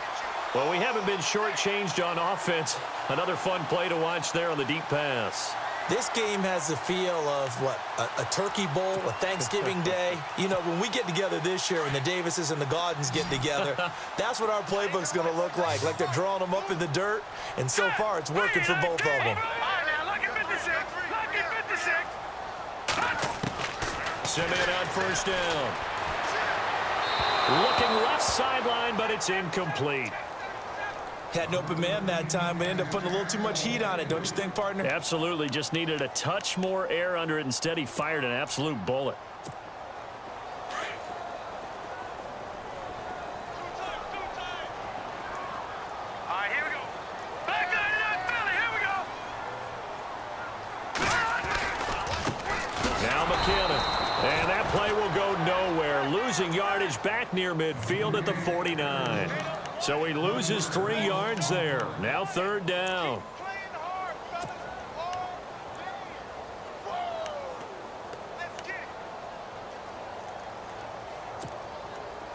Well, we haven't been shortchanged on offense. Another fun play to watch there on the deep pass. This game has the feel of, what, a turkey bowl, a Thanksgiving day. You know, when we get together this year, when the Davises and the Gaudens get together, that's what our playbook's going to look like they're drawing them up in the dirt, and so far it's working for both of them. All right, now, look at 56. Look at 56. Simeon on first down. Looking left sideline, but it's incomplete. Had an open man that time, but ended up putting a little too much heat on it, don't you think, partner? Absolutely. Just needed a touch more air under it. Instead, he fired an absolute bullet. All losing yardage back near midfield at the 49. So he loses 3 yards there. Now 3rd down.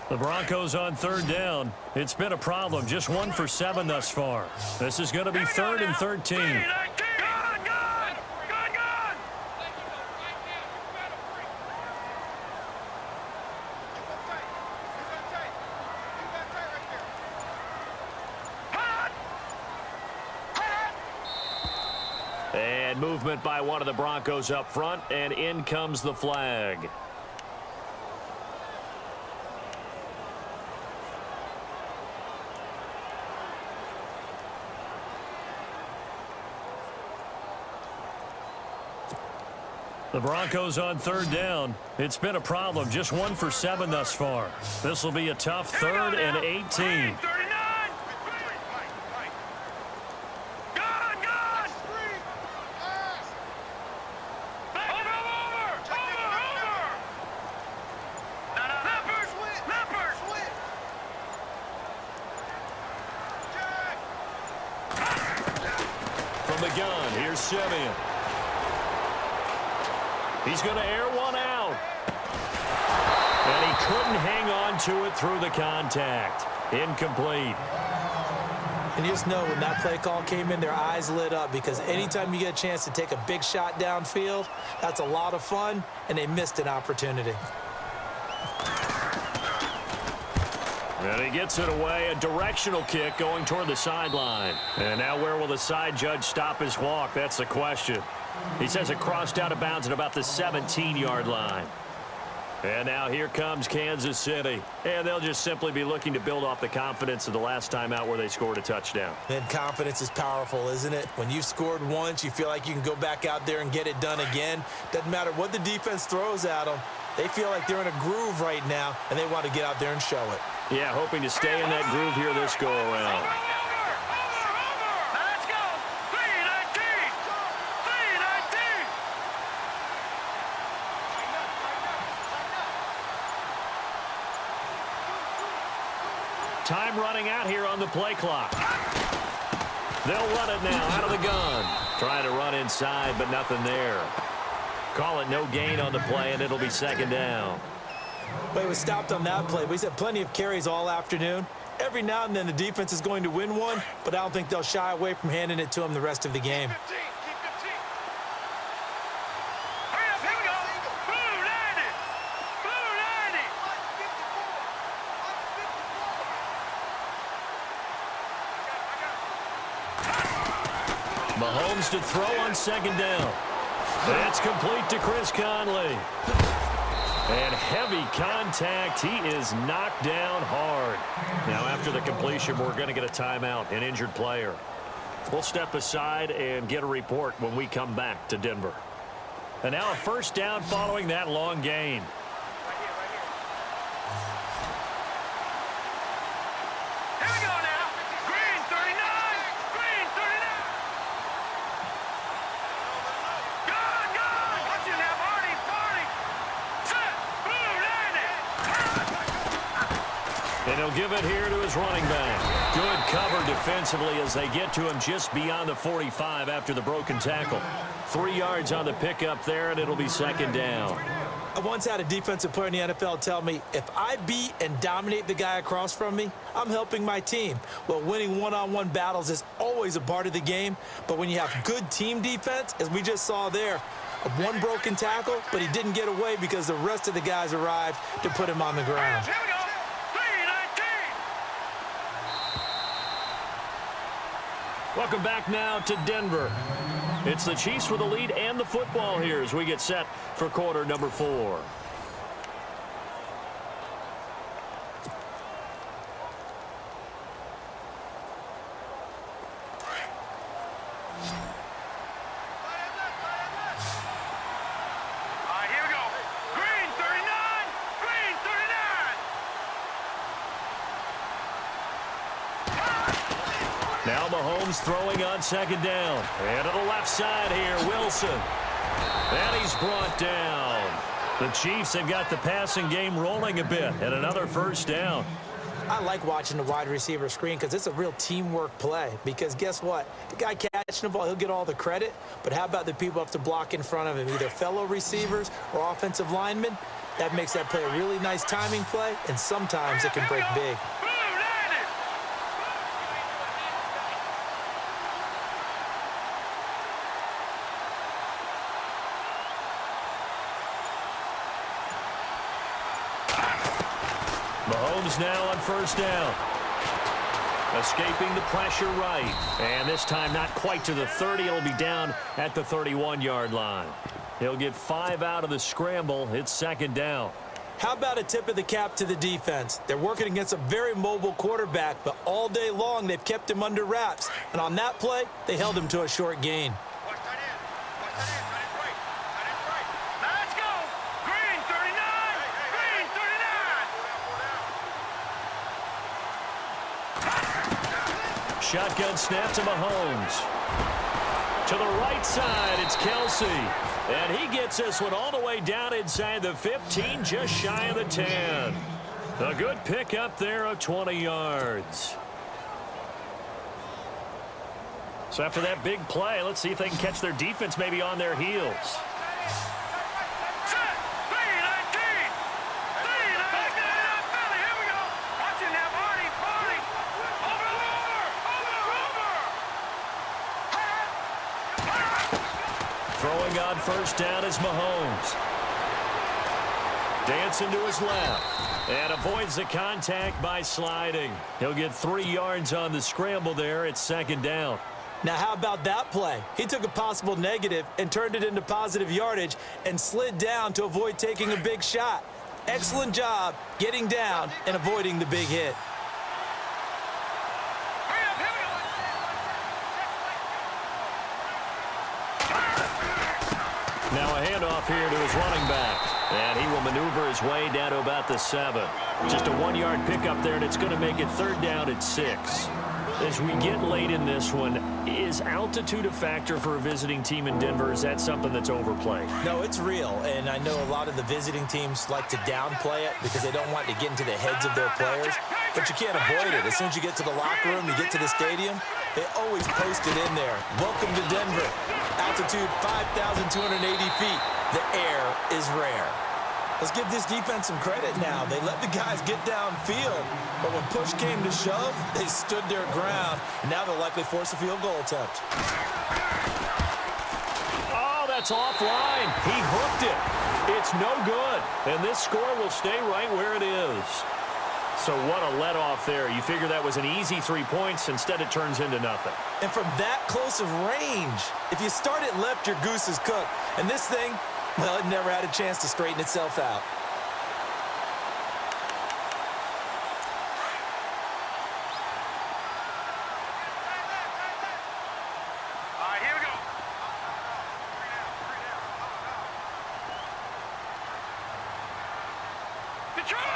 The Broncos on 3rd down. It's been a problem. Just 1 for 7 thus far. This is going to be 3rd and 13. And movement by one of the Broncos up front, and in comes the flag. The Broncos on 3rd down. It's been a problem. Just 1 for 7 thus far. This will be a tough 3rd and 18. From the gun, here's Simeon. He's going to air one out. And he couldn't hang on to it through the contact. Incomplete. And you just know when that play call came in, their eyes lit up, because anytime you get a chance to take a big shot downfield, that's a lot of fun, and they missed an opportunity. And he gets it away, a directional kick going toward the sideline. And now where will the side judge stop his walk? That's the question. He says it crossed out of bounds at about the 17-yard line. And now here comes Kansas City. And they'll just simply be looking to build off the confidence of the last time out where they scored a touchdown. Then confidence is powerful, isn't it? When you've scored once, you feel like you can go back out there and get it done again. Doesn't matter what the defense throws at them. They feel like they're in a groove right now, and they want to get out there and show it. Yeah, hoping to stay in that groove here this go-around. Let's go. 3-19. 3-19. Time running out here on the play clock. They'll run it now out of the gun. Trying to run inside, but nothing there. Call it no gain on the play, and it'll be 2nd down. But he was stopped on that play. He's had plenty of carries all afternoon. Every now and then the defense is going to win one, but I don't think they'll shy away from handing it to him the rest of the game. Hurry up, here we go. Blue 90. Blue 90. Mahomes to throw on 2nd down. That's complete to Chris Conley. And heavy contact. He is knocked down hard. Now, after the completion, we're going to get a timeout, an injured player. We'll step aside and get a report when we come back to Denver. And now a 1st down following that long gain. Here we go now. Green 39. Green 39. Good, good. Watch it now, Barney. Barney. Set. Blue 90. And he'll give it here to his running back. Good cover defensively as they get to him just beyond the 45 after the broken tackle. 3 yards on the pickup there, and it'll be 2nd down. I once had a defensive player in the NFL tell me, if I beat and dominate the guy across from me, I'm helping my team. Well, winning one-on-one battles is always a part of the game, but when you have good team defense, as we just saw there, one broken tackle, but he didn't get away because the rest of the guys arrived to put him on the ground. Here we go. 3-19. Welcome back now to Denver. It's the Chiefs with the lead and the football here as we get set for quarter number 4. Here we go. Green 39. Green 39. Now Mahomes throwing on 2nd down. And to the left side here, Wilson. And he's brought down. The Chiefs have got the passing game rolling a bit, and another first down. I like watching the wide receiver screen because it's a real teamwork play. Because guess what? The guy catching the ball, he'll get all the credit. But how about the people who have to block in front of him, either fellow receivers or offensive linemen? That makes that play a really nice timing play, and sometimes it can break big. Mahomes now on first down. Escaping the pressure right. And this time not quite to the 30. It'll be down at the 31-yard line. He'll get 5 out of the scramble. It's second down. How about a tip of the cap to the defense? They're working against a very mobile quarterback, but all day long they've kept him under wraps. And on that play, they held him to a short gain. Let's go. Green 39. Green 39. Shotgun snap to Mahomes. To the right side, it's Kelsey. And he gets this one all the way down inside the 15, just shy of the 10. A good pick up there of 20 yards. So after that big play, let's see if they can catch their defense maybe on their heels. Set. 3-19. 3-19. Here we go. Watch it now, Barney. Barney. Over. Throwing on first down is Mahomes. Dancing to his left. And avoids the contact by sliding. He'll get 3 yards on the scramble there. It's second down. Now, how about that play? He took a possible negative and turned it into positive yardage and slid down to avoid taking a big shot. Excellent job getting down and avoiding the big hit. Now a handoff here to his running back. And he will maneuver his way down to about the 7. Just a 1-yard pickup there, and it's going to make it third down at 6. As we get late in this one, is altitude a factor for a visiting team in Denver? Is that something that's overplayed? No, it's real, and I know a lot of the visiting teams like to downplay it because they don't want to get into the heads of their players, but you can't avoid it. As soon as you get to the locker room, you get to the stadium, they always post it in there. Welcome to Denver. Altitude 5,280 feet. The air is rare. Let's give this defense some credit now. They let the guys get downfield, but when push came to shove, they stood their ground, and now they'll likely force a field goal attempt. Oh, that's offline. He hooked it. It's no good, and this score will stay right where it is. So what a let-off there. You figure that was an easy 3 points. Instead, it turns into nothing. And from that close of range, if you start it left, your goose is cooked. And this thing, well, it never had a chance to straighten itself out. All right, here we go. Detroit!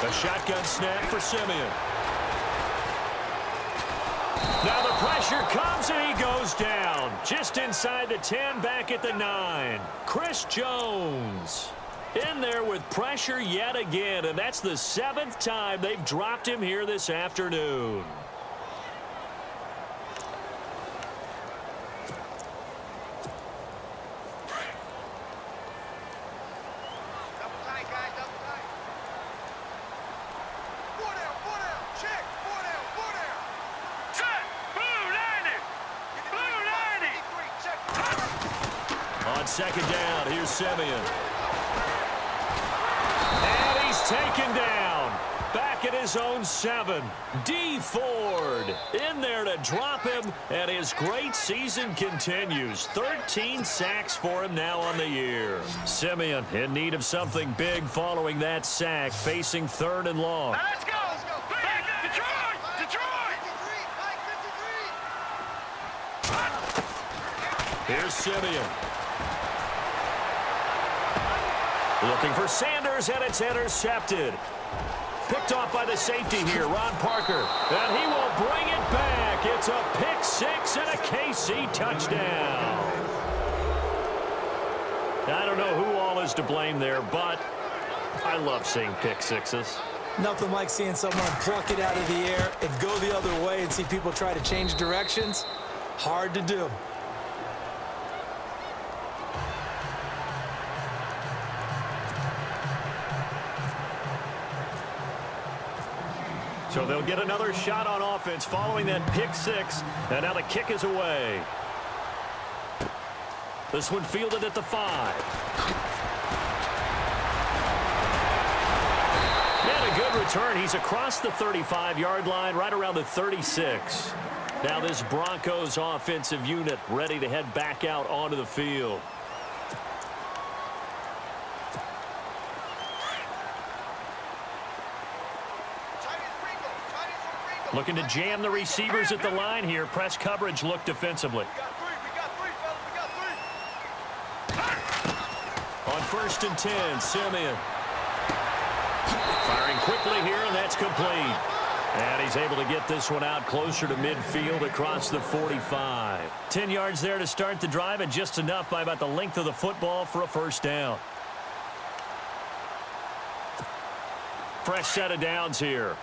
A shotgun snap for Simeon. Now the pressure comes and he goes down. Just inside the 10, back at the 9. Chris Jones in there with pressure yet again, and that's the 7th time they've dropped him here this afternoon. Second down, here's Simeon. And he's taken down. Back at his own 7. D. Ford in there to drop him, and his great season continues. 13 sacks for him now on the year. Simeon in need of something big following that sack, facing 3rd and long. Let's go! Back, Detroit! Here's Simeon. Looking for Sanders, and it's intercepted. Picked off by the safety here, Ron Parker. And he will bring it back. It's a pick 6 and a KC touchdown. I don't know who all is to blame there, but I love seeing pick sixes. Nothing like seeing someone pluck it out of the air and go the other way and see people try to change directions. Hard to do. So they'll get another shot on offense following that pick six. And now the kick is away. This one fielded at the 5. And a good return. He's across the 35-yard line, right around the 36. Now this Broncos offensive unit ready to head back out onto the field. Looking to jam the receivers at the line here. Press coverage look defensively. On 1st and 10, Simeon. Firing quickly here, and that's complete. And he's able to get this one out closer to midfield across the 45. 10 yards there to start the drive, and just enough by about the length of the football for a first down. Fresh set of downs here.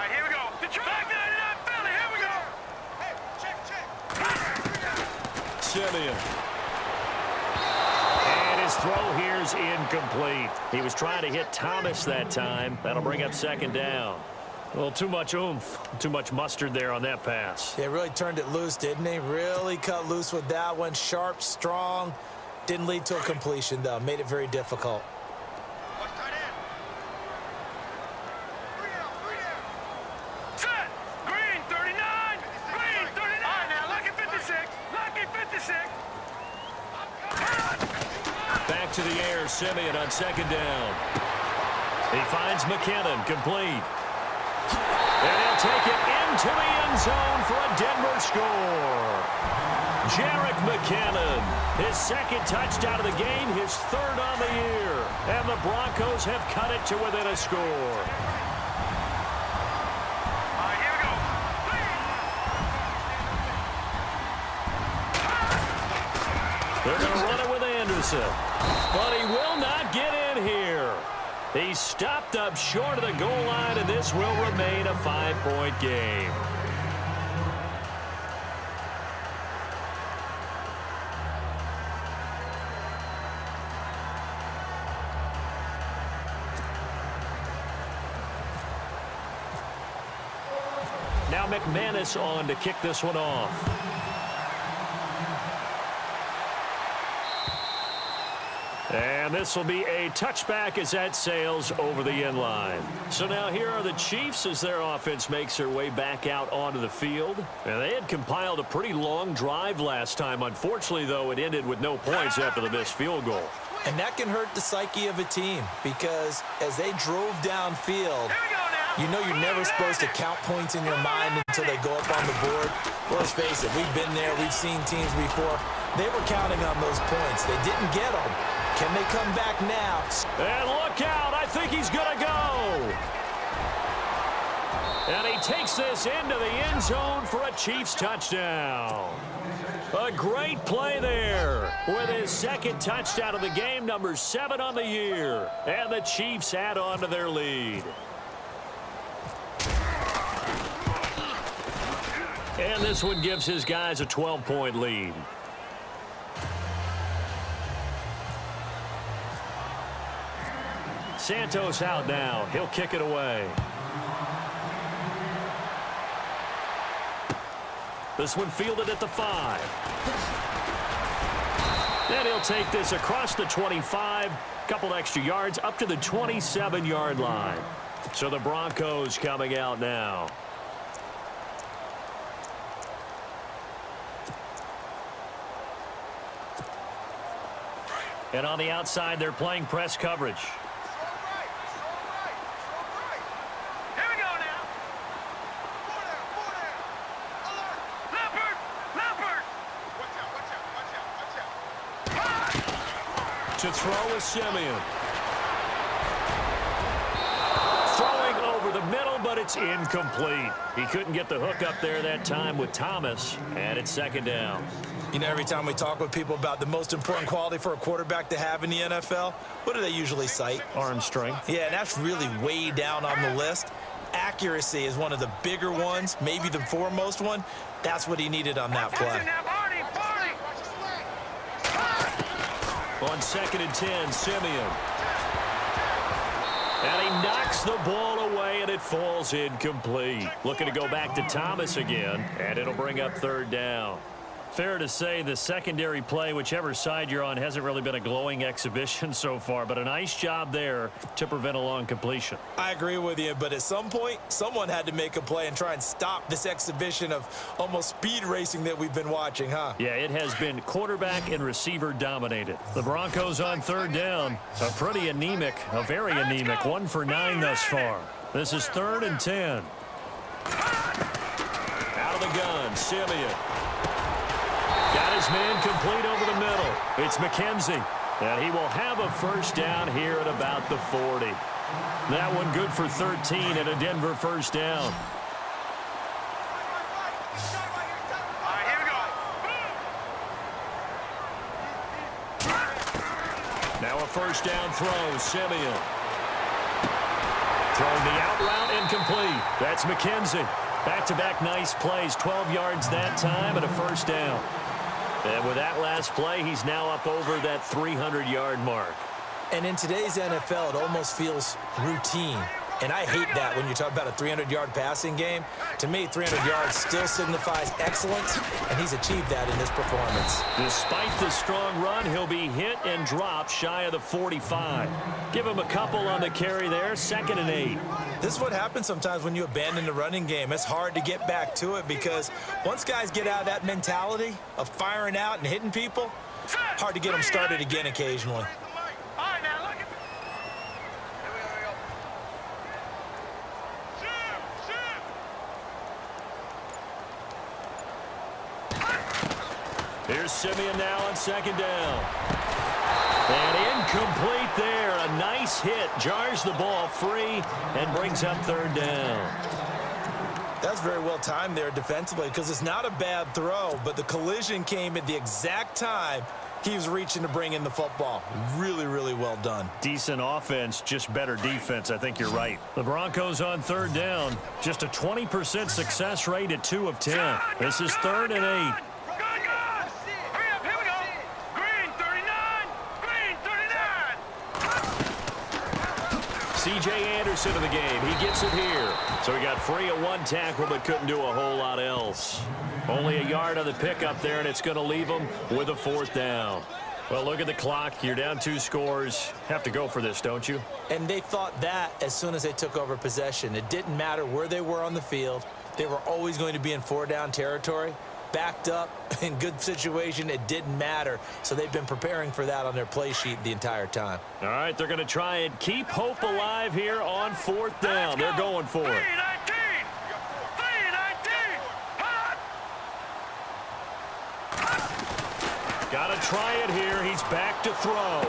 Here we go. Back 99, Philly. Here we go. Hey, check. Simeon. And his throw here's incomplete. He was trying to hit Thomas that time. That'll bring up 2nd down. Well, too much oomph, too much mustard there on that pass. They really turned it loose, didn't they? Really cut loose with that one. Sharp, strong. Didn't lead to a completion, though. Made it very difficult. Back to the air, Simeon on 2nd down. He finds McKinnon, complete. And he'll take it into the end zone for a Denver score. Jerick McKinnon, his 2nd touchdown of the game, his 3rd on the year. And the Broncos have cut it to within a score. They're going to run it with Anderson. But he will not get in here. He's stopped up short of the goal line, and this will remain a 5-point game. Now McManus on to kick this one off. And this will be a touchback as that sails over the end line. So now here are the Chiefs as their offense makes their way back out onto the field. And they had compiled a pretty long drive last time. Unfortunately, though, it ended with no points after the missed field goal. And that can hurt the psyche of a team because as they drove downfield, you know you're never supposed to count points in your mind until they go up on the board. Well, let's face it, we've been there. We've seen teams before. They were counting on those points. They didn't get them. Can they come back now? And look out. I think he's going to go. And he takes this into the end zone for a Chiefs touchdown. A great play there with his 2nd touchdown of the game, number 7 on the year. And the Chiefs add on to their lead. And this one gives his guys a 12-point lead. Santos out now. He'll kick it away. This one fielded at the 5. Then he'll take this across the 25. Couple extra yards up to the 27-yard line. So the Broncos coming out now. And on the outside, they're playing press coverage. To throw is Simeon. Throwing over the middle, but it's it's incomplete. He couldn't get the hook up there that time with Thomas, and it's second down. You know, every time we talk with people about the most important quality for a quarterback to have in the NFL, what do they usually cite? Arm strength. Yeah, and that's really way down on the list. Accuracy is one of the bigger ones, maybe the foremost one. That's what he needed on that play. On 2nd and 10, Simeon. And he knocks the ball away, and it falls incomplete. Looking to go back to Thomas again, and it'll bring up 3rd down. Fair to say the secondary play, whichever side you're on, hasn't really been a glowing exhibition so far, but a nice job there to prevent a long completion. I agree with you, but at some point, someone had to make a play and try and stop this exhibition of almost speed racing that we've been watching, huh? Yeah, it has been quarterback and receiver dominated. The Broncos on 3rd down. A pretty anemic, a very anemic 1 for 9 thus far. This is 3rd and 10. Out of the gun, Simeon. Got his man complete over the middle. It's McKenzie. And he will have a 1st down here at about the 40. That one good for 13 and a Denver 1st down. All right, here we go. Now a 1st down throw, Simeon. Throwing the out route incomplete. That's McKenzie. Back-to-back nice plays, 12 yards that time and a 1st down. And with that last play, he's now up over that 300-yard mark. And in today's NFL, it almost feels routine. And I hate that when you talk about a 300-yard passing game. To me, 300 yards still signifies excellence, and he's achieved that in this performance. Despite the strong run, he'll be hit and dropped shy of the 45. Give him a couple on the carry there, 2nd and 8. This is what happens sometimes when you abandon the running game. It's hard to get back to it because once guys get out of that mentality of firing out and hitting people, hard to get them started again occasionally. All right, now look at Here's Simeon now on 2nd down. And incomplete there. A nice hit. Jars the ball free and brings up 3rd down. That's very well timed there defensively because it's not a bad throw, but the collision came at the exact time he was reaching to bring in the football. Really, really well done. Decent offense, just better defense. I think you're right. The Broncos on 3rd down. Just a 20% success rate at 2 of 10. This is 3rd and 8. Hurry up, here we go. Green 39. Green 39. C.J. Anderson in the game. He gets it here. So he got free of 1 tackle but couldn't do a whole lot else. Only a yard on the pickup there, and it's going to leave him with a 4th down. Well, look at the clock. You're down 2 scores. Have to go for this, don't you? And they thought that as soon as they took over possession. It didn't matter where they were on the field. They were always going to be in 4-down territory. Backed up, in good situation, it didn't matter. So they've been preparing for that on their play sheet the entire time. All right, they're going to try and keep hope alive here on 4th down. They're going for it. 319. 319. Got to try it here. He's back to throw.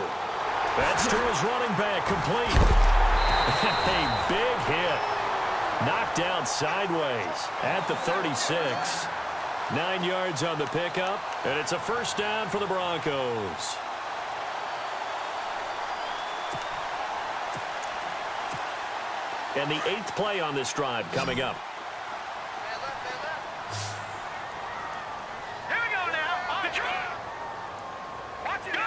That's to his running back, complete. A big hit. Knocked down sideways at the 36. 9 yards on the pickup, and it's a 1st down for the Broncos. And the 8th play on this drive coming up. Here we go now. On the track. Watch it. Gun.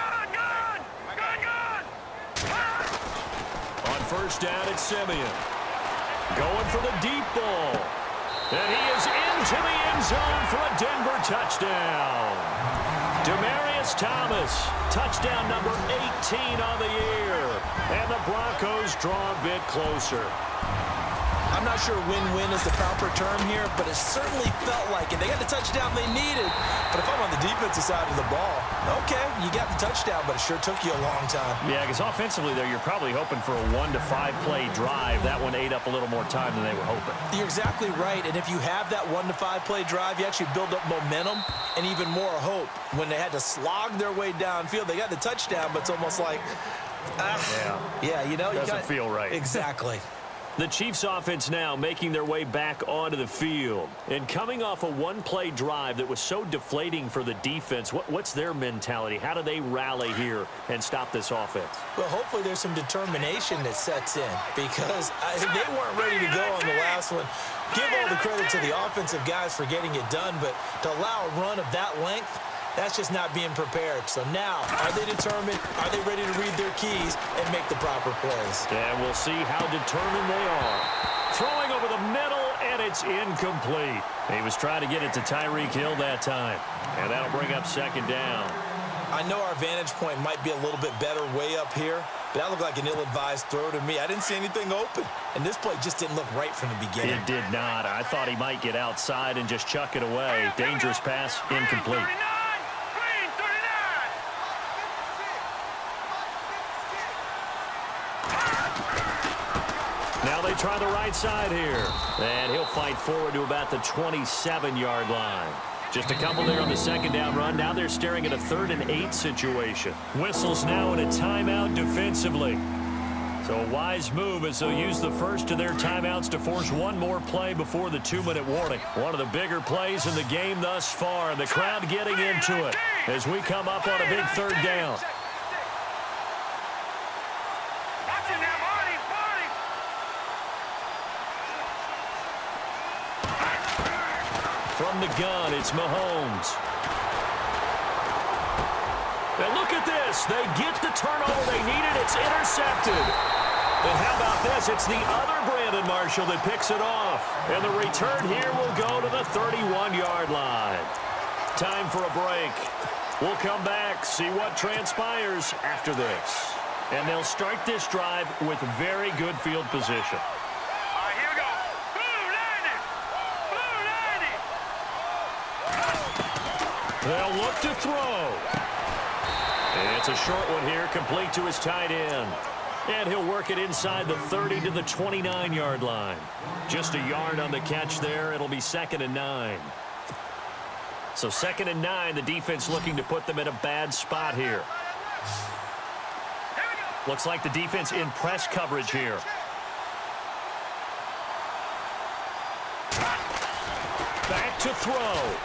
On 1st down, it's Simeon. Going for the deep ball. And he is into the end zone for a Denver touchdown. Demaryius Thomas, touchdown number 18 on the year. And the Broncos draw a bit closer. I'm not sure win-win is the proper term here, but it certainly felt like it. They got the touchdown they needed. But if I'm on the defensive side of the ball, okay, you got the touchdown, but it sure took you a long time. Yeah, because offensively there, you're probably hoping for a 1 to 5 play drive. That one ate up a little more time than they were hoping. You're exactly right, and if you have that 1 to 5 play drive, you actually build up momentum and even more hope. When they had to slog their way downfield, they got the touchdown, but it's almost like, Yeah, you know, doesn't feel right. Exactly. The Chiefs offense now making their way back onto the field. And coming off a one-play drive that was so deflating for the defense, what's their mentality? How do they rally here and stop this offense? Well, hopefully there's some determination that sets in because they weren't ready to go on the last one. Give all the credit to the offensive guys for getting it done, but to allow a run of that length, that's just not being prepared. So now, are they determined? Are they ready to read their keys and make the proper plays? And we'll see how determined they are. Throwing over the middle, and it's incomplete. He was trying to get it to Tyreek Hill that time. And that'll bring up second down. I know our vantage point might be a little bit better way up here, but that looked like an ill-advised throw to me. I didn't see anything open, and this play just didn't look right from the beginning. It did not. I thought he might get outside and just chuck it away. Dangerous pass, incomplete. Now they try the right side here. And he'll fight forward to about the 27-yard line. Just a couple there on the second down run. Now they're staring at a 3rd and 8 situation. Whistles now in a timeout defensively. So a wise move as they'll use the first of their timeouts to force one more play before the 2-minute warning. One of the bigger plays in the game thus far. The crowd getting into it as we come up on a big 3rd down. From the gun, it's Mahomes. And look at this. They get the turnover they needed. It's intercepted. And how about this? It's the other Brandon Marshall that picks it off. And the return here will go to the 31-yard line. Time for a break. We'll come back, see what transpires after this. And they'll start this drive with very good field position. They'll look to throw. And it's a short one here, complete to his tight end. And he'll work it inside the 30 to the 29-yard line. Just a yard on the catch there. It'll be 2nd and 9. So 2nd and 9, the defense looking to put them in a bad spot here. Looks like the defense in press coverage here. Back to throw.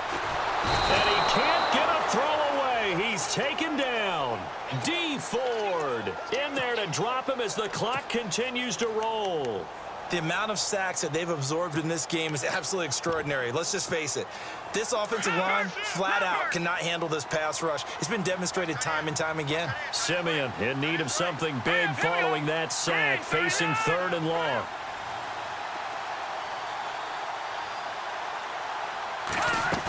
And he can't get a throw away. He's taken down. D. Ford in there to drop him as the clock continues to roll. The amount of sacks that they've absorbed in this game is absolutely extraordinary. Let's just face it. This offensive line, flat out, cannot handle this pass rush. It's been demonstrated time and time again. Simeon in need of something big following that sack, facing 3rd and long.